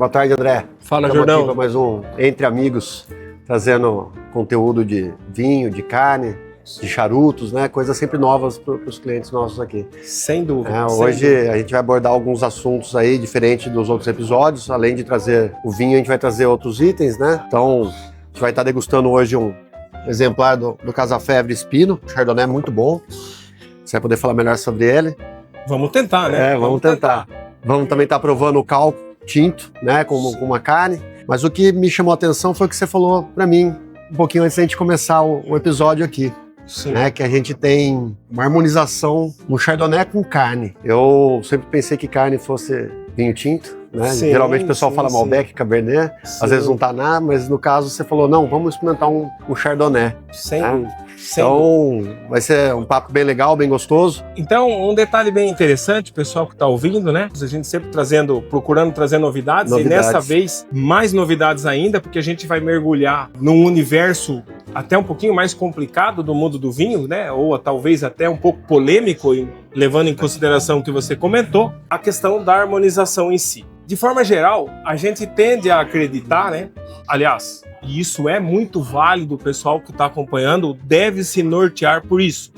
Boa tarde, André. Fala, Estamos Jordão. aqui para mais um Entre Amigos, trazendo conteúdo de vinho, de carne, de charutos, né? Coisas sempre novas para os clientes nossos aqui. Sem dúvida. Hoje a gente vai abordar alguns assuntos aí, diferente dos outros episódios. Além de trazer o vinho, a gente vai trazer outros itens, né? Então, a gente vai estar degustando hoje um exemplar do Casa Fevre Espino, Chardonnay muito bom. Você vai poder falar melhor sobre ele. Vamos tentar, né? Vamos tentar. Vamos também estar provando o cal tinto, né, com uma carne. Mas o que me chamou a atenção foi o que você falou para mim um pouquinho antes da gente começar o episódio aqui. Sim. Né, que a gente tem uma harmonização no Chardonnay com carne. Eu sempre pensei que carne fosse vinho tinto, né? Sim, Geralmente o pessoal sim, fala sim. Malbec, Cabernet, Sim. às vezes não tá nada, mas no caso você falou, não, vamos experimentar um Chardonnay. Sem né? dúvida. Sem dúvida. Então vai ser um papo bem legal, bem gostoso. Então, um detalhe bem interessante, pessoal que está ouvindo, né? A gente sempre procurando trazer novidades, e nessa vez mais novidades ainda, porque a gente vai mergulhar num universo até um pouquinho mais complicado do mundo do vinho, né? Ou talvez até um pouco polêmico, levando em consideração o que você comentou, a questão da harmonização em si. De forma geral, a gente tende a acreditar, né? Aliás, e isso é muito válido, o pessoal que está acompanhando deve se nortear por isso.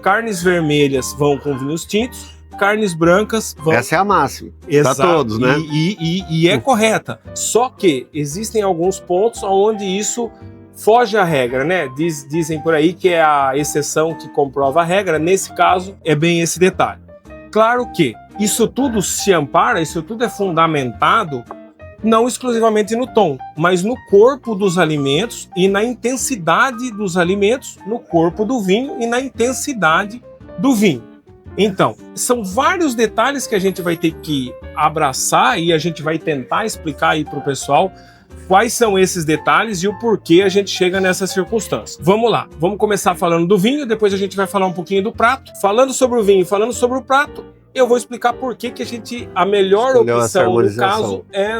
Carnes vermelhas vão com vinhos tintos, carnes brancas vão... Essa é a máxima. Exato. Para todos, né? E é correta. Só que existem alguns pontos onde isso foge à regra, né? Dizem por aí que é a exceção que comprova a regra. Nesse caso, é bem esse detalhe. Claro que isso tudo se ampara, isso tudo é fundamentado não exclusivamente no tom, mas no corpo dos alimentos e na intensidade dos alimentos, no corpo do vinho e na intensidade do vinho. Então, são vários detalhes que a gente vai ter que abraçar e a gente vai tentar explicar aí para o pessoal quais são esses detalhes e o porquê a gente chega nessa circunstância. Vamos lá, vamos começar falando do vinho, depois a gente vai falar um pouquinho do prato. Falando sobre o vinho, falando sobre o prato, eu vou explicar por que a melhor opção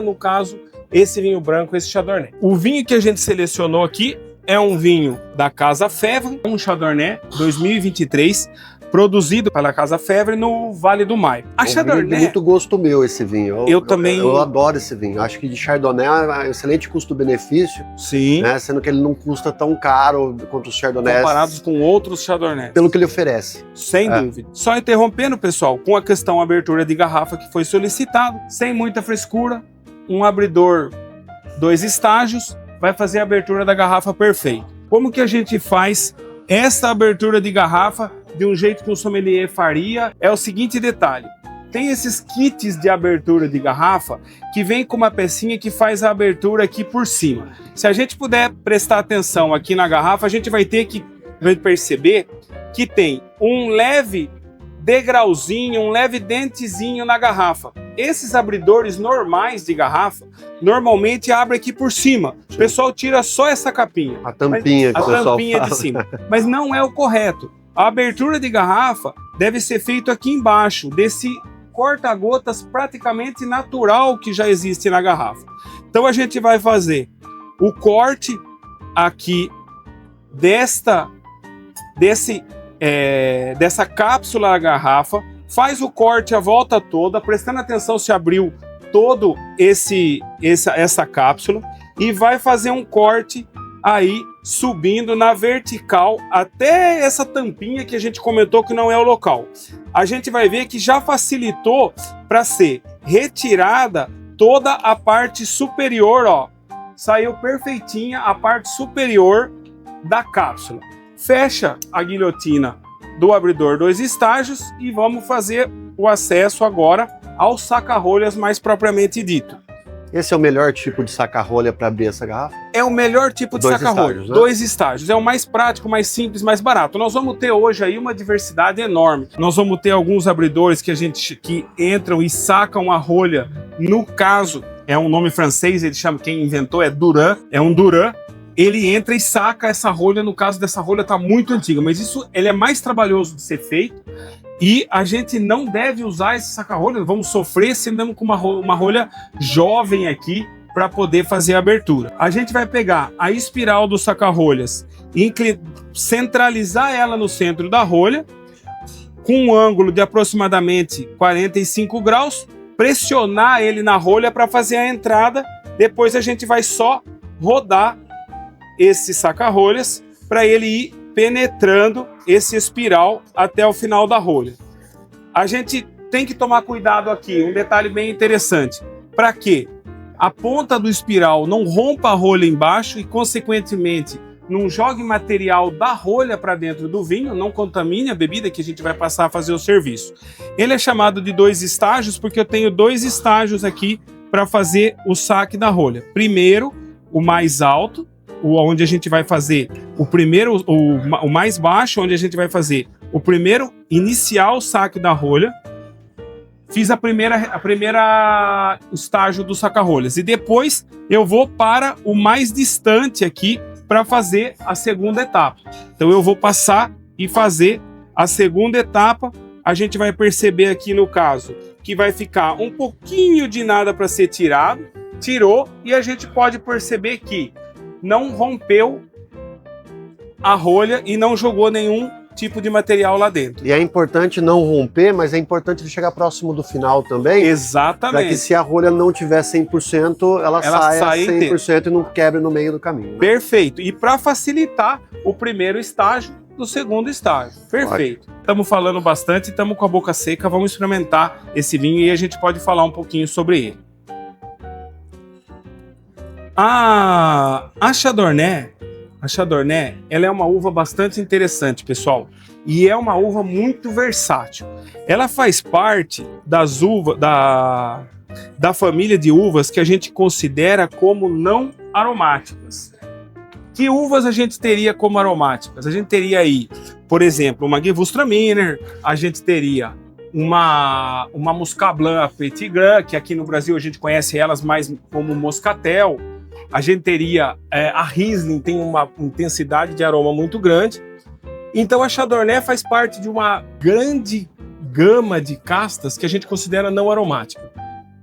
no caso, esse vinho branco, esse Chardonnay. O vinho que a gente selecionou aqui é um vinho da Casa Fevre, um Chardonnay 2023, produzido pela Casa Fevre no Vale do Maio. A Chardonnay... Muito gosto meu esse vinho. Eu também... Eu adoro esse vinho. Acho que de Chardonnay é um excelente custo-benefício. Sim. Né? Sendo que ele não custa tão caro quanto os Chardonnays. Comparados com outros Chardonnays. Pelo que ele oferece. Sem dúvida. Só interrompendo, pessoal, com a questão abertura de garrafa que foi solicitado, sem muita frescura, um abridor 2 estágios vai fazer a abertura da garrafa perfeita. Como que a gente faz essa abertura de garrafa de um jeito que um sommelier faria? É o seguinte detalhe. Tem esses kits de abertura de garrafa que vem com uma pecinha que faz a abertura aqui por cima. Se a gente puder prestar atenção aqui na garrafa, a gente vai ter que perceber que tem um leve degrauzinho, um leve dentezinho na garrafa. Esses abridores normais de garrafa, normalmente abrem aqui por cima. O pessoal tira só essa capinha. A tampinha que o pessoal fala. De cima. Mas não é o correto. A abertura de garrafa deve ser feita aqui embaixo, desse corta-gotas praticamente natural que já existe na garrafa. Então a gente vai fazer o corte aqui dessa cápsula da garrafa, faz o corte a volta toda, prestando atenção se abriu todo essa cápsula e vai fazer um corte aí subindo na vertical até essa tampinha que a gente comentou que não é o local. A gente vai ver que já facilitou para ser retirada toda a parte superior, ó. Saiu perfeitinha a parte superior da cápsula. Fecha a guilhotina do abridor 2 estágios e vamos fazer o acesso agora ao saca-rolhas mais propriamente dito. Esse é o melhor tipo de saca-rolha para abrir essa garrafa? É o melhor tipo de saca-rolha. 2 estágios. É o mais prático, mais simples, mais barato. Nós vamos ter hoje aí uma diversidade enorme. Nós vamos ter alguns abridores que entram e sacam a rolha. No caso, é um nome francês, ele chama, quem inventou é Duran. É um Duran. Ele entra e saca essa rolha. No caso dessa rolha está muito antiga, mas ele é mais trabalhoso de ser feito. E a gente não deve usar esse saca-rolha, vamos sofrer se andamos com uma rolha jovem aqui para poder fazer a abertura. A gente vai pegar a espiral do saca-rolhas, centralizar ela no centro da rolha, com um ângulo de aproximadamente 45 graus, pressionar ele na rolha para fazer a entrada. Depois a gente vai só rodar esse saca-rolhas para ele ir penetrando esse espiral até o final da rolha. A gente tem que tomar cuidado aqui, um detalhe bem interessante. Para que a ponta do espiral não rompa a rolha embaixo e, consequentemente, não jogue material da rolha para dentro do vinho, não contamine a bebida que a gente vai passar a fazer o serviço. Ele é chamado de 2 estágios porque eu tenho 2 estágios aqui para fazer o saque da rolha. Primeiro, o mais alto, onde a gente vai fazer o primeiro, o mais baixo, onde a gente vai fazer o primeiro inicial saque da rolha. Fiz a primeira estágio do saca-rolhas e depois eu vou para o mais distante aqui para fazer a segunda etapa. Então eu vou passar e fazer a segunda etapa. A gente vai perceber aqui no caso que vai ficar um pouquinho de nada para ser tirado, tirou, e a gente pode perceber que não rompeu a rolha e não jogou nenhum tipo de material lá dentro. E é importante não romper, mas é importante ele chegar próximo do final também. Exatamente. Para que se a rolha não tiver 100%, ela saia 100% e não quebre no meio do caminho. Né? Perfeito. E para facilitar o primeiro estágio do segundo estágio. Perfeito. Estamos falando bastante, estamos com a boca seca, vamos experimentar esse vinho e a gente pode falar um pouquinho sobre ele. A Chardonnay, ela é uma uva bastante interessante, pessoal. E é uma uva muito versátil. Ela faz parte das uvas da família de uvas que a gente considera como não aromáticas. Que uvas a gente teria como aromáticas? A gente teria aí, por exemplo, uma Gewürztraminer, a gente teria uma Muscat Blanc Petit Grand, que aqui no Brasil a gente conhece elas mais como Moscatel. A gente teria a Riesling, tem uma intensidade de aroma muito grande. Então a Chardonnay faz parte de uma grande gama de castas que a gente considera não aromática.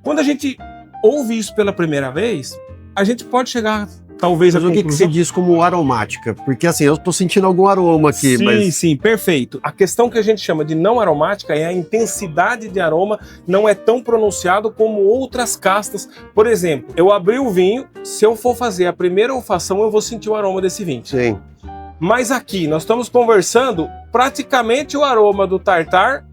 Quando a gente ouve isso pela primeira vez, a gente pode chegar talvez a conclusão... Mas o que se diz como aromática? Porque assim, eu estou sentindo algum aroma aqui. Sim, perfeito. A questão que a gente chama de não aromática é a intensidade de aroma não é tão pronunciado como outras castas. Por exemplo, eu abri o vinho, se eu for fazer a primeira olfação, eu vou sentir o aroma desse vinho. Sim. Mas aqui, nós estamos conversando, praticamente o aroma do tartar,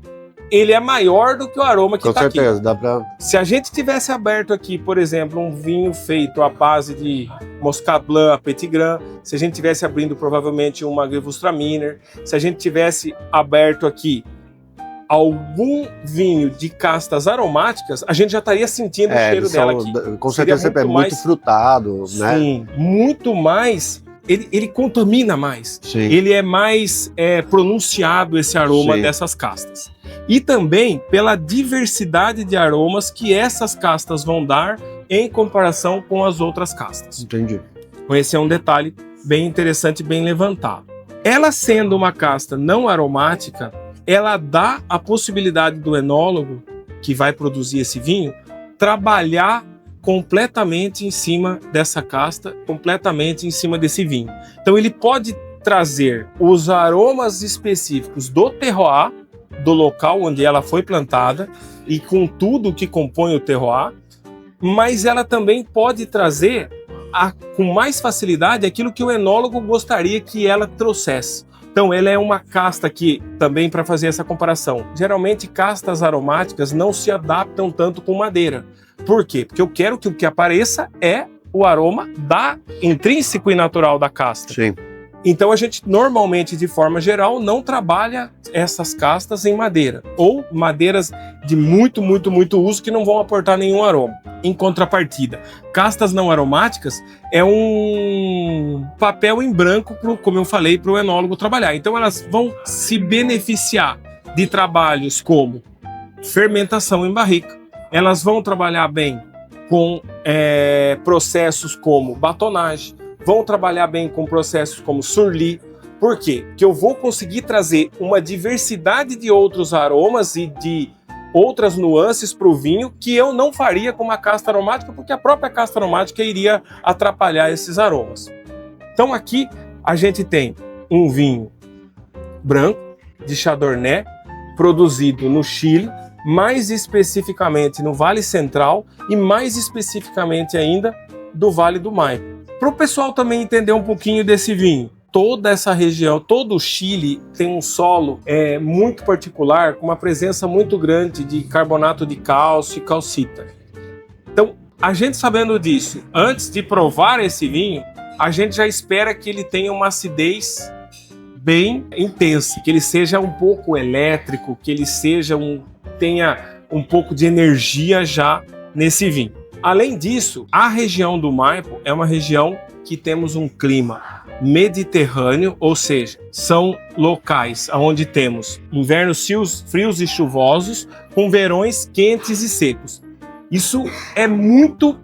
ele é maior do que o aroma que está aqui. Com certeza, dá para... Se a gente tivesse aberto aqui, por exemplo, um vinho feito à base de Muscat Blanc, Petit Grand, se a gente tivesse abrindo provavelmente uma Gewürztraminer, se a gente tivesse aberto aqui algum vinho de castas aromáticas, a gente já estaria sentindo o cheiro dela aqui. Com certeza é muito frutado, né? Sim, muito mais... Ele contamina mais. Sim. Ele é mais pronunciado esse aroma dessas castas. E também pela diversidade de aromas que essas castas vão dar em comparação com as outras castas. Entendi. Esse é um detalhe bem interessante, bem levantado. Ela sendo uma casta não aromática, ela dá a possibilidade do enólogo que vai produzir esse vinho trabalhar completamente em cima dessa casta, completamente em cima desse vinho. Então ele pode trazer os aromas específicos do terroir, do local onde ela foi plantada e com tudo que compõe o terroir, mas ela também pode trazer com mais facilidade aquilo que o enólogo gostaria que ela trouxesse. Então ela é uma casta que, também para fazer essa comparação, geralmente castas aromáticas não se adaptam tanto com madeira. Por quê? Porque eu quero que o que apareça é o aroma intrínseco e natural da casta. Sim. Então a gente normalmente, de forma geral, não trabalha essas castas em madeira. Ou madeiras de muito uso que não vão aportar nenhum aroma. Em contrapartida, castas não aromáticas é um papel em branco, como eu falei, para o enólogo trabalhar. Então elas vão se beneficiar de trabalhos como fermentação em barrica. Elas vão trabalhar bem com processos como batonagem, vão trabalhar bem com processos como surli. Por quê? Porque eu vou conseguir trazer uma diversidade de outros aromas e de outras nuances para o vinho que eu não faria com uma casta aromática, porque a própria casta aromática iria atrapalhar esses aromas. Então aqui a gente tem um vinho branco de Chardonnay, produzido no Chile, mais especificamente no Vale Central e mais especificamente ainda do Vale do Maipo. Para o pessoal também entender um pouquinho desse vinho, toda essa região, todo o Chile tem um solo muito particular, com uma presença muito grande de carbonato de cálcio e calcita. Então, a gente sabendo disso, antes de provar esse vinho, a gente já espera que ele tenha uma acidez bem intensa, que ele seja um pouco elétrico, que ele tenha um pouco de energia já nesse vinho. Além disso, a região do Maipo é uma região que temos um clima mediterrâneo, ou seja, são locais onde temos invernos frios e chuvosos, com verões quentes e secos. Isso é muito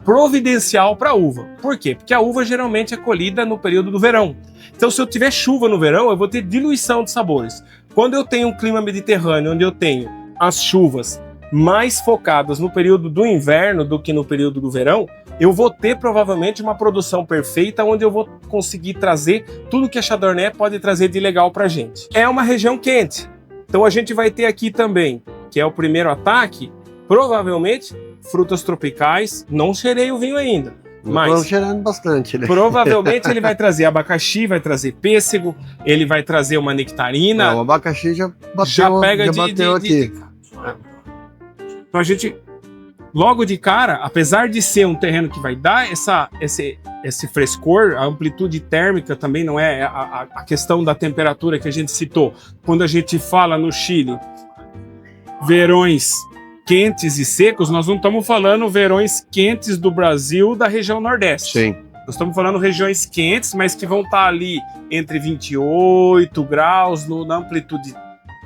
providencial para a uva. Por quê? Porque a uva geralmente é colhida no período do verão. Então, se eu tiver chuva no verão, eu vou ter diluição de sabores. Quando eu tenho um clima mediterrâneo, onde eu tenho as chuvas mais focadas no período do inverno do que no período do verão, eu vou ter provavelmente uma produção perfeita, onde eu vou conseguir trazer tudo que a Chardonnay pode trazer de legal para a gente. É uma região quente, então a gente vai ter aqui também, que é o primeiro ataque, provavelmente frutas tropicais. Não cheirei o vinho ainda, mas estou cheirando bastante, né? Provavelmente ele vai trazer abacaxi, vai trazer pêssego, ele vai trazer uma nectarina. O abacaxi já bateu aqui. Então a gente, logo de cara, apesar de ser um terreno que vai dar esse frescor, a amplitude térmica também não é a questão da temperatura que a gente citou. Quando a gente fala no Chile, verões quentes e secos, nós não estamos falando verões quentes do Brasil, da região Nordeste. Sim. Nós estamos falando regiões quentes, mas que vão estar ali entre 28 graus, na amplitude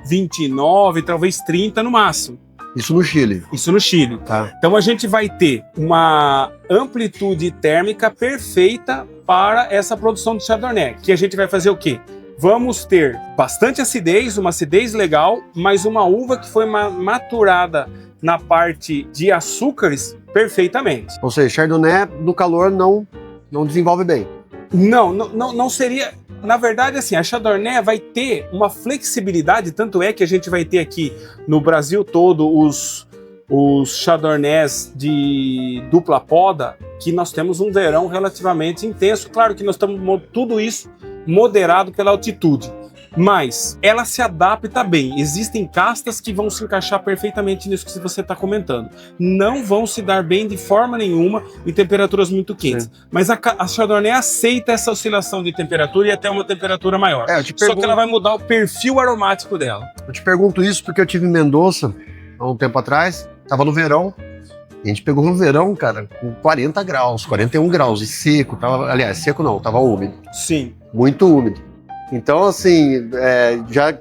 29, talvez 30 no máximo. Isso no Chile. Isso no Chile. Tá. Então a gente vai ter uma amplitude térmica perfeita para essa produção de Chardonnay. Que a gente vai fazer o quê? Vamos ter bastante acidez, uma acidez legal, mas uma uva que foi maturada na parte de açúcares perfeitamente. Ou seja, Chardonnay no calor não desenvolve bem. Não seria... Na verdade, assim, a Chardonnay vai ter uma flexibilidade, tanto é que a gente vai ter aqui no Brasil todo os Chardonnays de dupla poda, que nós temos um verão relativamente intenso. Claro que nós estamos tudo isso moderado pela altitude, mas ela se adapta bem. Existem castas que vão se encaixar perfeitamente nisso que você está comentando. Não vão se dar bem de forma nenhuma em temperaturas muito quentes. Sim. Mas a Chardonnay aceita essa oscilação de temperatura e até uma temperatura maior. Só que ela vai mudar o perfil aromático dela. Eu te pergunto isso porque eu tive em Mendoza há um tempo atrás, estava no verão. A gente pegou no verão, cara, com 40 graus, 41 graus e seco. Aliás, seco não, estava úmido. Sim. Muito úmido. Então, assim, já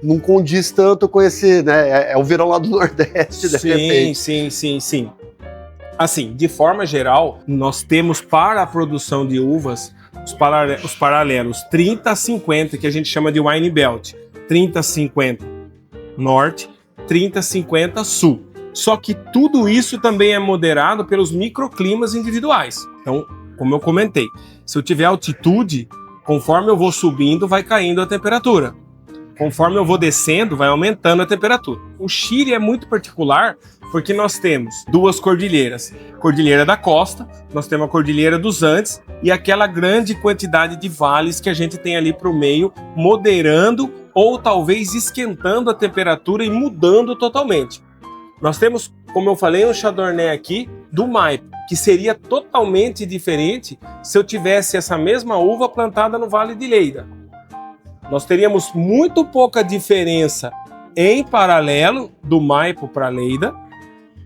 não condiz tanto com esse, né? É o verão lá do Nordeste, de repente. Sim. Assim, de forma geral, nós temos para a produção de uvas os paralelos 30-50, que a gente chama de wine belt. 30-50 norte, 30-50 sul. Só que tudo isso também é moderado pelos microclimas individuais. Então, como eu comentei, se eu tiver altitude, conforme eu vou subindo, vai caindo a temperatura. Conforme eu vou descendo, vai aumentando a temperatura. O Chile é muito particular porque nós temos duas cordilheiras. Cordilheira da Costa, nós temos a Cordilheira dos Andes e aquela grande quantidade de vales que a gente tem ali para o meio, moderando ou talvez esquentando a temperatura e mudando totalmente. Nós temos, como eu falei, um Chardonnay aqui do Maipo, que seria totalmente diferente se eu tivesse essa mesma uva plantada no Vale de Lleida. Nós teríamos muito pouca diferença em paralelo do Maipo para Lleida,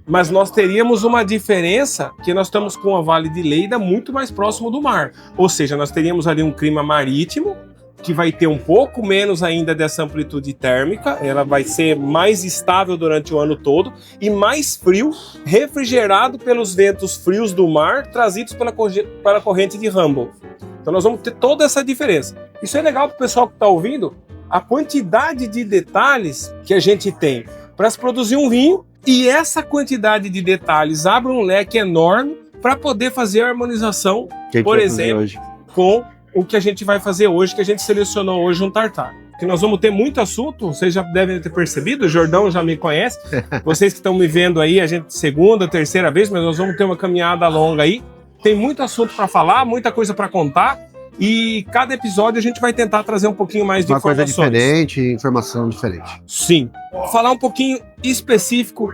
mas nós teríamos uma diferença que nós estamos com a Vale de Lleida muito mais próximo do mar. Ou seja, nós teríamos ali um clima marítimo, que vai ter um pouco menos ainda dessa amplitude térmica, ela vai ser mais estável durante o ano todo e mais frio, refrigerado pelos ventos frios do mar trazidos pela corrente de Humboldt. Então nós vamos ter toda essa diferença. Isso é legal para o pessoal que está ouvindo, a quantidade de detalhes que a gente tem para se produzir um vinho, e essa quantidade de detalhes abre um leque enorme para poder fazer a harmonização, por exemplo, com o que a gente vai fazer hoje, que a gente selecionou hoje um tartar. que nós vamos ter muito assunto, vocês já devem ter percebido, o Jordão já me conhece, vocês que estão me vendo aí, a gente segunda, terceira vez, mas nós vamos ter uma caminhada longa aí, tem muito assunto para falar, muita coisa para contar, e cada episódio a gente vai tentar trazer um pouquinho mais de informações. Uma coisa diferente, informação diferente. Sim. Falar um pouquinho específico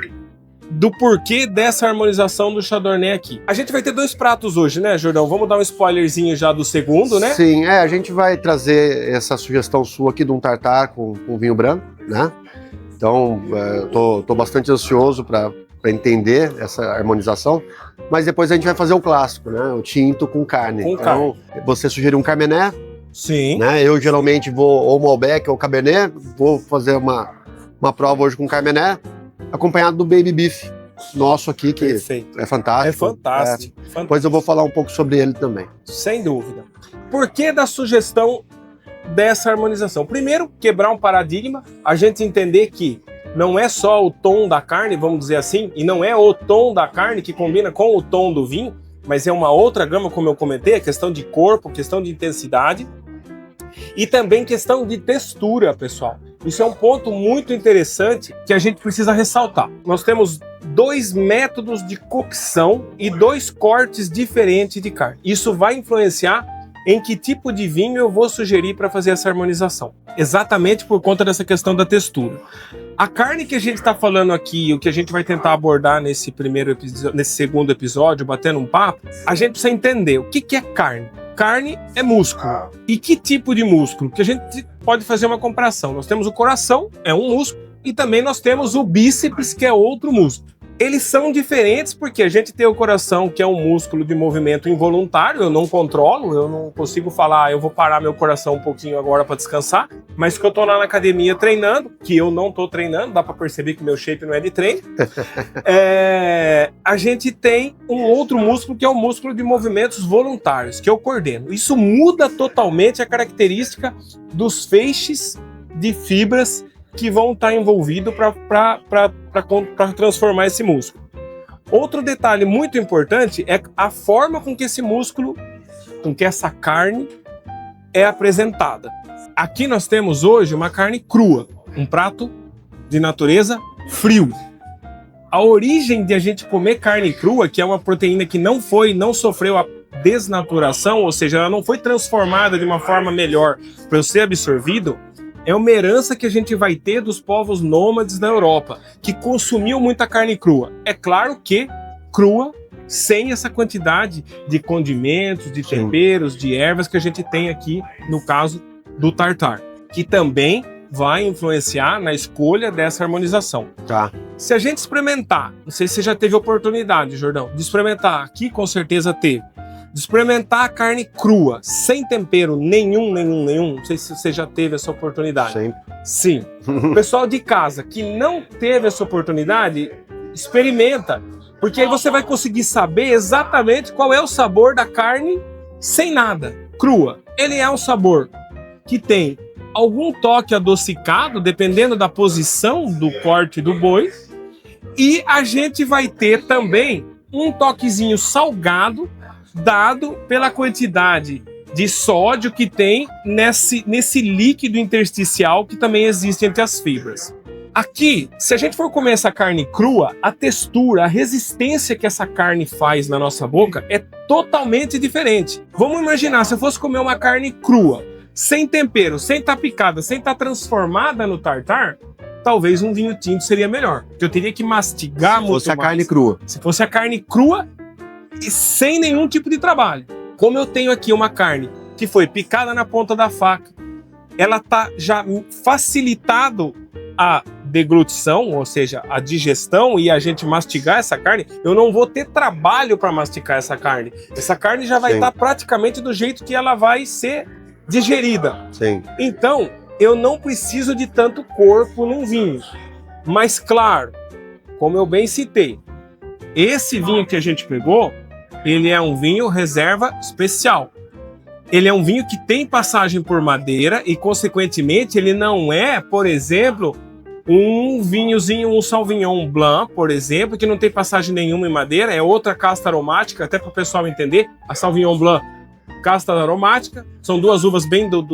do porquê dessa harmonização do Chardonnay aqui. A gente vai ter 2 pratos hoje, né, Jordão? Vamos dar um spoilerzinho já do segundo, né? Sim, a gente vai trazer essa sugestão sua aqui de um tartar com vinho branco, né? Então, tô bastante ansioso para entender essa harmonização, mas depois a gente vai fazer o clássico, né? O tinto com carne. Então, você sugeriu um Carmenet. Sim. Né? Eu geralmente vou ou Malbec ou Cabernet, vou fazer uma prova hoje com Carmenet, acompanhado do Baby Beef nosso aqui, que Perfeito. é fantástico. É fantástico. Depois eu vou falar um pouco sobre ele também. Sem dúvida. Por que da sugestão dessa harmonização? Primeiro, quebrar um paradigma, a gente entender que não é só o tom da carne, vamos dizer assim, e não é o tom da carne que combina com o tom do vinho, mas é uma outra gama, como eu comentei, a questão de corpo, questão de intensidade e também questão de textura, pessoal. Isso é um ponto muito interessante que a gente precisa ressaltar. Nós temos 2 métodos de cocção e 2 cortes diferentes de carne. Isso vai influenciar em que tipo de vinho eu vou sugerir para fazer essa harmonização. Exatamente por conta dessa questão da textura. A carne que a gente está falando aqui, o que a gente vai tentar abordar nesse segundo episódio, batendo um papo, a gente precisa entender o que é carne. Carne é músculo. E que tipo de músculo? Que a gente pode fazer uma comparação. Nós temos o coração, é um músculo, e também nós temos o bíceps, que é outro músculo. Eles são diferentes porque a gente tem o coração, que é um músculo de movimento involuntário, eu não controlo, eu não consigo falar, eu vou parar meu coração um pouquinho agora para descansar, mas que eu tô lá na academia treinando, que eu não tô treinando, dá para perceber que meu shape não é de treino, a gente tem um outro músculo que é o músculo de movimentos voluntários, que eu coordeno. Isso muda totalmente a característica dos feixes de fibras que vão estar envolvidos para transformar esse músculo. Outro detalhe muito importante é a forma com que esse músculo, com que essa carne é apresentada. Aqui nós temos hoje uma carne crua, um prato de natureza frio. A origem de a gente comer carne crua, que é uma proteína que não sofreu a desnaturação, ou seja, ela não foi transformada de uma forma melhor para ser absorvido, é uma herança que a gente vai ter dos povos nômades da Europa, que consumiam muita carne crua. É claro que crua, sem essa quantidade de condimentos, de temperos, de ervas que a gente tem aqui no caso do tartar, que também vai influenciar na escolha dessa harmonização. Tá. Se a gente experimentar, não sei se você já teve oportunidade, Jordão, de experimentar, aqui com certeza teve, de experimentar a carne crua, sem tempero nenhum, não sei se você já teve essa oportunidade. Sempre. Sim. O pessoal de casa que não teve essa oportunidade, experimenta, porque aí você vai conseguir saber exatamente qual é o sabor da carne sem nada, crua. Ele é um sabor que tem algum toque adocicado, dependendo da posição do corte do boi, e a gente vai ter também um toquezinho salgado, dado pela quantidade de sódio que tem nesse líquido intersticial que também existe entre as fibras. Aqui, se a gente for comer essa carne crua, a textura, a resistência que essa carne faz na nossa boca é totalmente diferente. Vamos imaginar, se eu fosse comer uma carne crua, sem tempero, sem estar picada, sem estar transformada no tartar, talvez um vinho tinto seria melhor. Porque eu teria que mastigar muito mais. Se fosse a carne crua. Se fosse a carne crua e sem nenhum tipo de trabalho. Como eu tenho aqui uma carne que foi picada na ponta da faca, ela tá já facilitado a deglutição, ou seja, a digestão e a gente mastigar essa carne, eu não vou ter trabalho para mastigar essa carne. Essa carne já vai estar praticamente do jeito que ela vai ser digerida. Sim. Então, eu não preciso de tanto corpo num vinho. Mas, claro, como eu bem citei, esse vinho que a gente pegou, ele é um vinho reserva especial. Ele é um vinho que tem passagem por madeira e, consequentemente, ele não é, por exemplo, um vinhozinho, um Sauvignon Blanc, por exemplo, que não tem passagem nenhuma em madeira, é outra casta aromática, até para o pessoal entender. A Sauvignon Blanc, casta aromática, são duas uvas bem do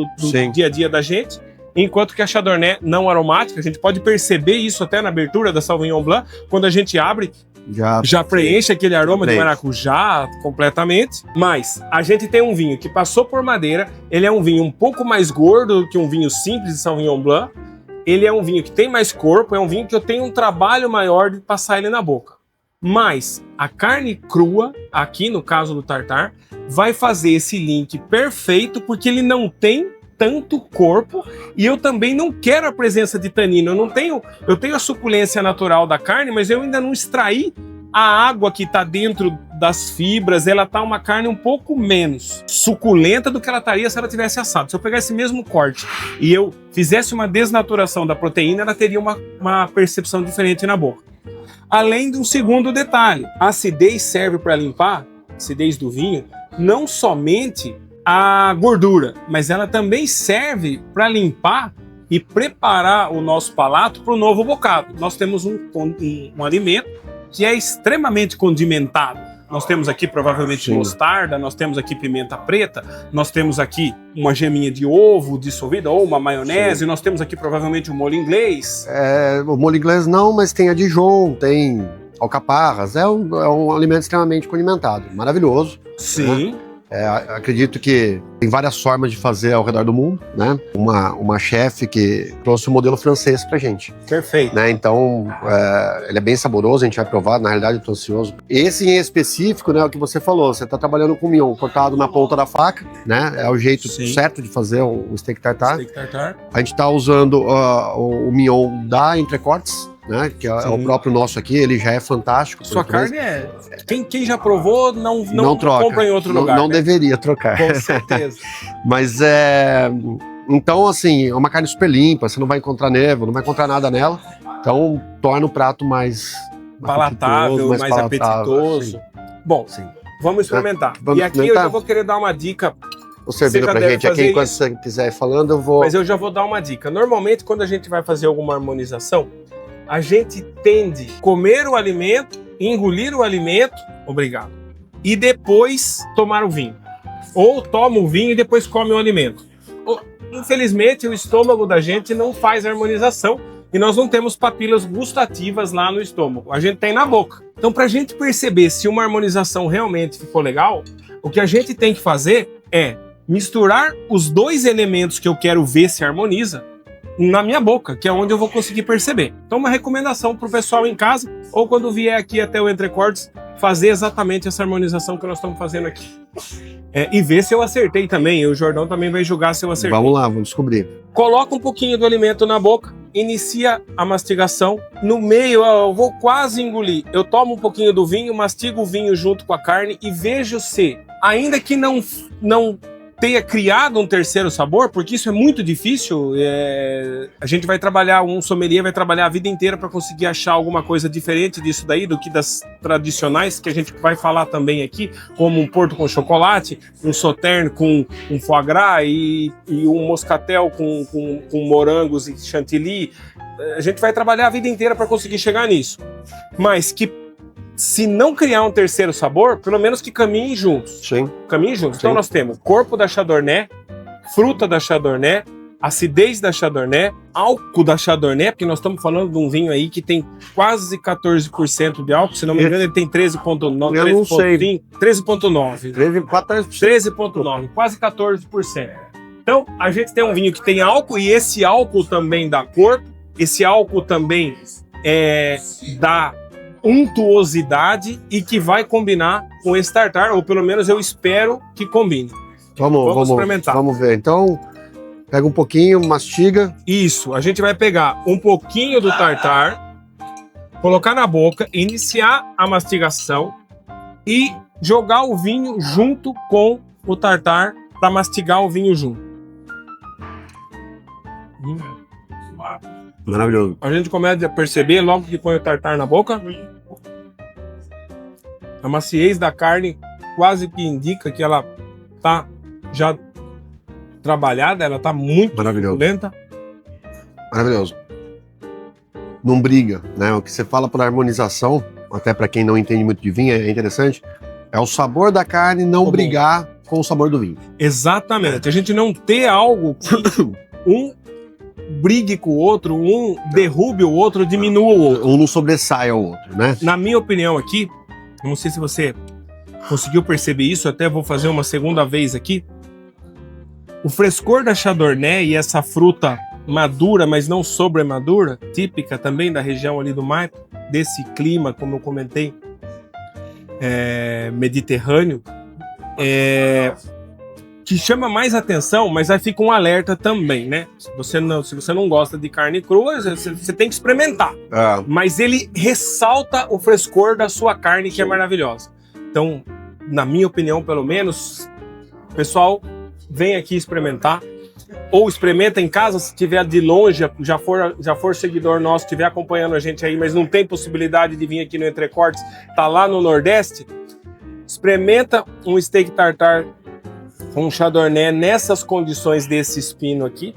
dia a dia da gente. enquanto que a Chardonnay não aromática, a gente pode perceber isso até na abertura da Sauvignon Blanc, quando a gente abre, já preenche aquele aroma de maracujá completamente. Mas a gente tem um vinho que passou por madeira, ele é um vinho um pouco mais gordo do que um vinho simples de Sauvignon Blanc, ele é um vinho que tem mais corpo, é um vinho que eu tenho um trabalho maior de passar ele na boca. Mas a carne crua, aqui no caso do tartar, vai fazer esse link perfeito, porque ele não tem tanto corpo e eu também não quero a presença de tanino. Eu tenho a suculência natural da carne, mas eu ainda não extraí a água que está dentro das fibras. Ela tá uma carne um pouco menos suculenta do que ela estaria se ela tivesse assado. Se eu pegar esse mesmo corte e eu fizesse uma desnaturação da proteína, ela teria uma percepção diferente na boca. Além de um segundo detalhe, a acidez serve para limpar, a acidez do vinho, não somente a gordura, mas ela também serve para limpar e preparar o nosso palato para o novo bocado. Nós temos um alimento que é extremamente condimentado. Nós temos aqui provavelmente mostarda, nós temos aqui pimenta preta, nós temos aqui uma geminha de ovo dissolvida ou uma maionese, nós temos aqui provavelmente um molho inglês. O molho inglês não, mas tem a Dijon, tem alcaparras, é um alimento extremamente condimentado, maravilhoso. Sim. Né? Acredito que tem várias formas de fazer ao redor do mundo, né? Uma chefe que trouxe o modelo francês pra gente. Perfeito. Né? Então, ele é bem saboroso, a gente vai provar, na realidade eu tô ansioso. Esse em específico, né, o que você falou, você tá trabalhando com mignon cortado na ponta da faca, né? É o jeito certo de fazer um steak tartar. A gente tá usando o mignon da Entrecortes, né, que é o próprio nosso aqui, ele já é fantástico. Sua carne quem já provou não troca, compra em outro lugar. Não deveria trocar. Com certeza. Mas então, assim, é uma carne super limpa, você não vai encontrar névoa, não vai encontrar nada nela. Então, torna o prato mais palatável, mais apetitoso. Bom, vamos experimentar. E aqui eu já vou querer dar uma dica. Vou servir pra gente aqui, enquanto você quiser ir falando, eu vou... Mas eu já vou dar uma dica. Normalmente, quando a gente vai fazer alguma harmonização, a gente tende a comer o alimento, engolir o alimento, obrigado, e depois tomar o vinho. Ou toma o vinho e depois come o alimento. Infelizmente, o estômago da gente não faz harmonização e nós não temos papilas gustativas lá no estômago. A gente tem na boca. Então, para a gente perceber se uma harmonização realmente ficou legal, o que a gente tem que fazer é misturar os dois elementos que eu quero ver se harmoniza na minha boca, que é onde eu vou conseguir perceber. Então, uma recomendação para o pessoal em casa, ou quando vier aqui até o Entrecortes, fazer exatamente essa harmonização que nós estamos fazendo aqui. E ver se eu acertei também, e o Jordão também vai julgar se eu acertei. Vamos lá, vamos descobrir. Coloca um pouquinho do alimento na boca, inicia a mastigação. No meio, eu vou quase engolir. Eu tomo um pouquinho do vinho, mastigo o vinho junto com a carne e vejo se, ainda que não tenha criado um terceiro sabor, porque isso é muito difícil. A gente vai trabalhar, um sommelier vai trabalhar a vida inteira para conseguir achar alguma coisa diferente disso daí, do que das tradicionais, que a gente vai falar também aqui, como um porto com chocolate, um sauterne com um foie gras e um moscatel com morangos e chantilly. A gente vai trabalhar a vida inteira para conseguir chegar nisso. Mas que, se não criar um terceiro sabor, pelo menos que caminhem juntos. Sim. Caminhem juntos. Sim. Então nós temos corpo da Chardonnay, fruta da Chardonnay, acidez da Chardonnay, álcool da Chardonnay, porque nós estamos falando de um vinho aí que tem quase 14% de álcool, se não me engano ele tem 13,9, eu não sei. 13,9. 13,9, quase 14%. Então a gente tem um vinho que tem álcool e esse álcool também dá corpo, esse álcool também dá untuosidade e que vai combinar com esse tartar, ou pelo menos eu espero que combine. Vamos experimentar. Vamos ver. Então, pega um pouquinho, mastiga. Isso, a gente vai pegar um pouquinho do tartar, colocar na boca, iniciar a mastigação e jogar o vinho junto com o tartar para mastigar o vinho junto. Maravilhoso. A gente começa a perceber logo que põe o tartar na boca. A maciez da carne quase que indica que ela tá já trabalhada, ela tá muito lenta. Maravilhoso. Não briga, né? O que você fala para harmonização, até para quem não entende muito de vinho, é interessante, é o sabor da carne não brigar com o sabor do vinho. Exatamente. A gente não ter algo que brigue com o outro, um derrube o outro, diminua o outro. Um não sobressai ao outro, né? Na minha opinião aqui, eu não sei se você conseguiu perceber isso, até vou fazer uma segunda vez aqui. O frescor da Chardonnay e essa fruta madura, mas não sobremadura, típica também da região ali do Maipo, desse clima, como eu comentei, mediterrâneo, que chama mais atenção, mas aí fica um alerta também, né? Se você não gosta de carne crua, você tem que experimentar. Mas ele ressalta o frescor da sua carne, que é maravilhosa. Então, na minha opinião, pelo menos, pessoal, vem aqui experimentar. Ou experimenta em casa, se tiver de longe, já for seguidor nosso, estiver acompanhando a gente aí, mas não tem possibilidade de vir aqui no Entrecortes, tá lá no Nordeste, experimenta um steak tartar com Chardonnay nessas condições desse espino aqui.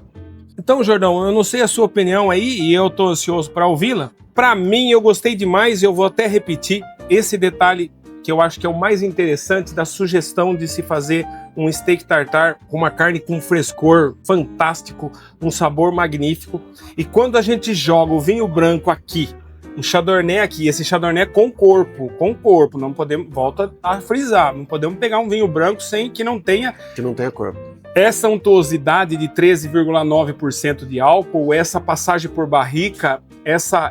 Então, Jordão, eu não sei a sua opinião aí e eu tô ansioso para ouvi-la. Para mim, eu gostei demais e eu vou até repetir esse detalhe que eu acho que é o mais interessante da sugestão de se fazer um steak tartar com uma carne com frescor fantástico, um sabor magnífico. E quando a gente joga o vinho branco aqui, o Chardonnay aqui, esse Chardonnay com corpo, não podemos, volta a frisar, não podemos pegar um vinho branco sem que não tenha corpo. Essa untuosidade de 13,9% de álcool, essa passagem por barrica,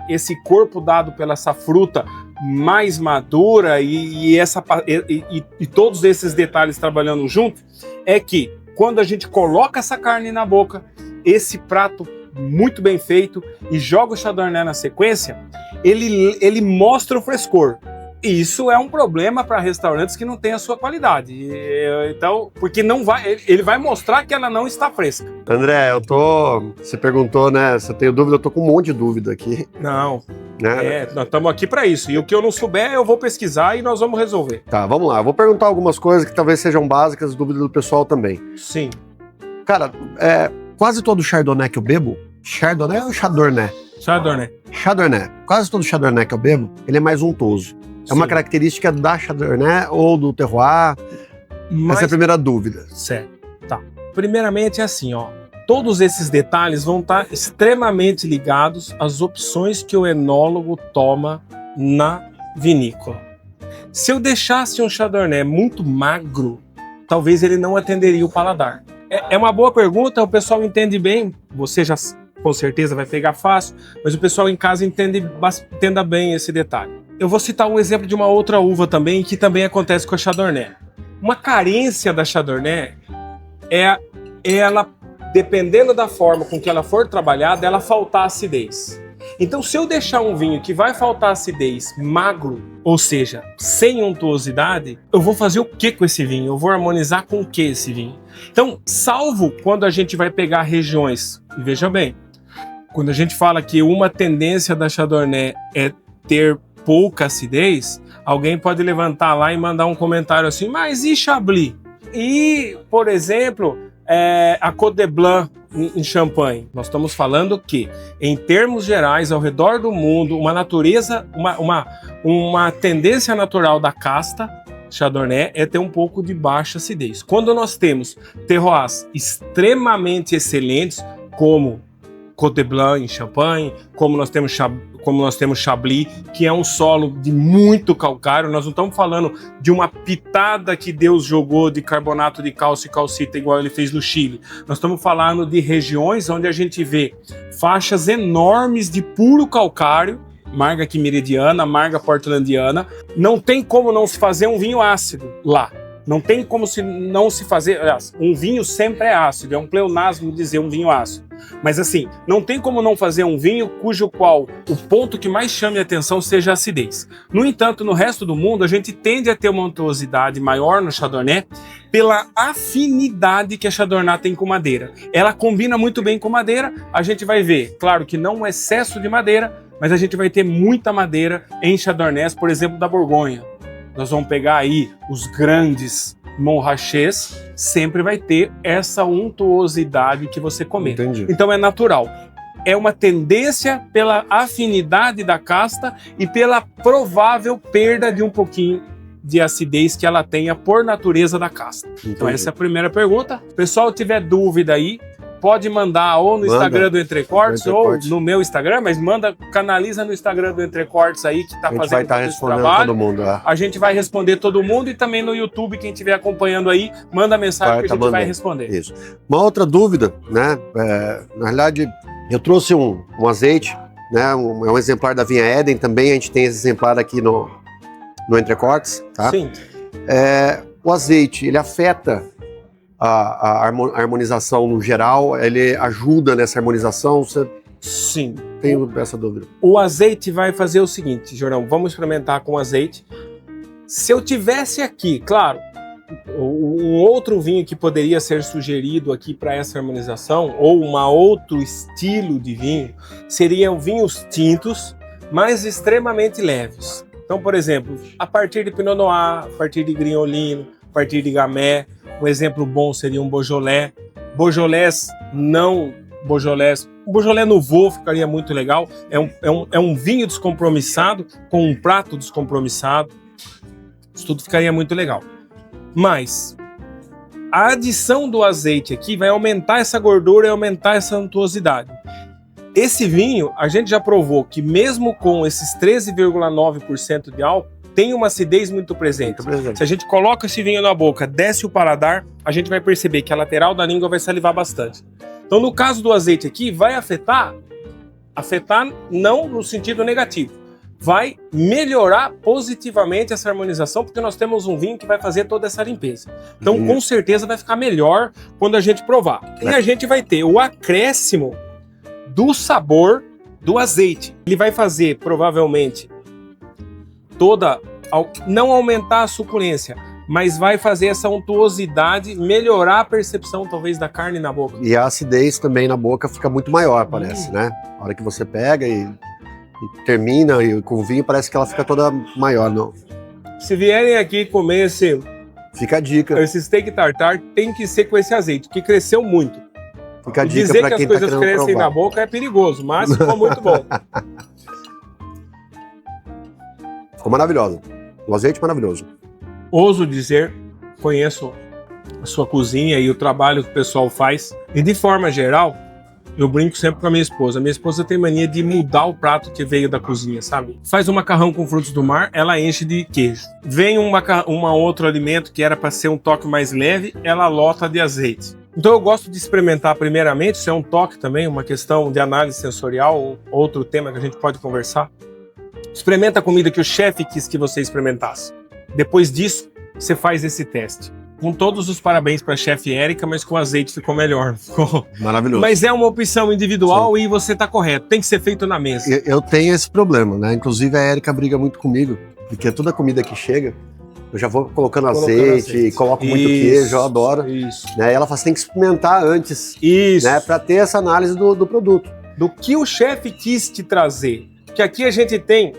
esse corpo dado pela essa fruta mais madura e todos esses detalhes trabalhando junto, é que quando a gente coloca essa carne na boca, esse prato muito bem feito e joga o Chardonnay na sequência, ele mostra o frescor. E isso é um problema para restaurantes que não têm a sua qualidade. Então, porque ele vai mostrar que ela não está fresca. André, você perguntou, né? Se eu tenho dúvida, eu tô com um monte de dúvida aqui. Não. Né? Nós estamos aqui para isso. E o que eu não souber, eu vou pesquisar e nós vamos resolver. Tá, vamos lá. Eu vou perguntar algumas coisas que talvez sejam básicas, dúvidas do pessoal também. Sim. Cara, quase todo Chardonnay que eu bebo, Chardonnay ou Chardonnay? Chardonnay. Quase todo Chardonnay que eu bebo, ele é mais untuoso. É uma característica da Chardonnay ou do terroir? Essa é a primeira dúvida. Certo. Tá. Primeiramente é assim, ó. Todos esses detalhes vão estar extremamente ligados às opções que o enólogo toma na vinícola. Se eu deixasse um Chardonnay muito magro, talvez ele não atenderia o paladar. É uma boa pergunta, o pessoal entende bem, você já com certeza vai pegar fácil, mas o pessoal em casa entenda bem esse detalhe. Eu vou citar um exemplo de uma outra uva também, que também acontece com a Chardonnay. Uma carência da Chardonnay é ela, dependendo da forma com que ela for trabalhada, ela faltar acidez. Então, se eu deixar um vinho que vai faltar acidez magro, ou seja, sem untuosidade, eu vou fazer o que com esse vinho? Eu vou harmonizar com o que esse vinho? Então, salvo quando a gente vai pegar regiões, e veja bem, quando a gente fala que uma tendência da Chardonnay é ter pouca acidez, alguém pode levantar lá e mandar um comentário assim, mas e Chablis? E, por exemplo, a Côte de Blanc em Champagne? Nós estamos falando que, em termos gerais, ao redor do mundo, uma natureza, uma tendência natural da casta Chardonnay é ter um pouco de baixa acidez. Quando nós temos terroirs extremamente excelentes, como Côte de Blanc em Champagne, como nós temos Chablis, que é um solo de muito calcário. Nós não estamos falando de uma pitada que Deus jogou de carbonato de cálcio e calcita, igual ele fez no Chile. Nós estamos falando de regiões onde a gente vê faixas enormes de puro calcário, marga quimeridiana, marga portlandiana. Não tem como não se fazer um vinho ácido lá. Não tem como não se fazer... Aliás, um vinho sempre é ácido, é um pleonasmo dizer um vinho ácido. Mas assim, não tem como não fazer um vinho cujo qual o ponto que mais chame a atenção seja a acidez. No entanto, no resto do mundo, a gente tende a ter uma untuosidade maior no Chardonnay pela afinidade que a Chardonnay tem com madeira. Ela combina muito bem com madeira, a gente vai ver, claro que não um excesso de madeira, mas a gente vai ter muita madeira em Chardonnays, por exemplo, da Borgonha. Nós vamos pegar aí os grandes Montrachets, sempre vai ter essa untuosidade que você comenta. Entendi. Então é natural. É uma tendência pela afinidade da casta e pela provável perda de um pouquinho de acidez que ela tenha por natureza da casta. Entendi. Então essa é a primeira pergunta. Se o pessoal tiver dúvida aí, pode mandar ou no Instagram do Entrecortes ou no meu Instagram, mas canaliza no Instagram do Entrecortes aí, que tá fazendo todo esse trabalho. Todo mundo, A gente vai responder todo mundo, e também no YouTube, quem estiver acompanhando aí, manda mensagem que a gente vai responder. Isso. Uma outra dúvida, né? Na realidade, eu trouxe um azeite, né? É um exemplar da Vinha Éden, também a gente tem esse exemplar aqui no Entrecortes, tá? Sim. O azeite, ele afeta a harmonização no geral? Ele ajuda nessa harmonização? Você... Sim. Tenho essa dúvida. O azeite vai fazer o seguinte, Jorão, vamos experimentar com azeite. Se eu tivesse aqui, claro, um outro vinho que poderia ser sugerido aqui para essa harmonização, ou um outro estilo de vinho, seriam vinhos tintos, mas extremamente leves. Então, por exemplo, a partir de Pinot Noir, a partir de Grignolino, a partir de Gamay, um exemplo bom seria um Beaujolais. Beaujolais Nouveau ficaria muito legal. É um vinho descompromissado com um prato descompromissado. Isso tudo ficaria muito legal. Mas a adição do azeite aqui vai aumentar essa gordura e aumentar essa untuosidade. Esse vinho, a gente já provou que mesmo com esses 13,9% de álcool, tem uma acidez muito presente. Se a gente coloca esse vinho na boca, desce o paladar, a gente vai perceber que a lateral da língua vai salivar bastante. Então, no caso do azeite aqui, vai afetar não no sentido negativo, vai melhorar positivamente essa harmonização, porque nós temos um vinho que vai fazer toda essa limpeza. Então, com certeza vai ficar melhor quando a gente provar. E a gente vai ter o acréscimo do sabor do azeite. Ele vai fazer, provavelmente, não aumentar a suculência, mas vai fazer essa untuosidade, melhorar a percepção, talvez, da carne na boca. E a acidez também na boca fica muito maior, parece, né? A hora que você pega e termina e com o vinho, parece que ela fica toda maior, não? Se vierem aqui comer fica a dica. Esse steak tartar, tem que ser com esse azeite, que cresceu muito. Fica a dica dizer pra que quem as coisas tá querendo crescem provar. na boca é perigoso, mas ficou muito bom. Ficou maravilhoso. O azeite maravilhoso. Ouso dizer, conheço a sua cozinha e o trabalho que o pessoal faz. E de forma geral, eu brinco sempre com a minha esposa. Minha esposa tem mania de mudar o prato que veio da cozinha, sabe? Faz um macarrão com frutos do mar, ela enche de queijo. Vem um outro alimento que era para ser um toque mais leve, ela lota de azeite. Então eu gosto de experimentar primeiramente, isso é um toque também, uma questão de análise sensorial, outro tema que a gente pode conversar. Experimenta a comida que o chefe quis que você experimentasse. Depois disso, você faz esse teste. Com todos os parabéns para a chefe Érica, mas com azeite ficou melhor. Maravilhoso. Mas é uma opção individual. Sim. E você está correto, tem que ser feito na mesa. Eu tenho esse problema, né? Inclusive a Érica briga muito comigo, porque toda comida que chega, eu já vou colocando azeite, coloco muito queijo, eu adoro. Isso. Né? E ela fala, você tem que experimentar antes, isso, né? Para ter essa análise do produto. Do que o chefe quis te trazer. Porque aqui a gente tem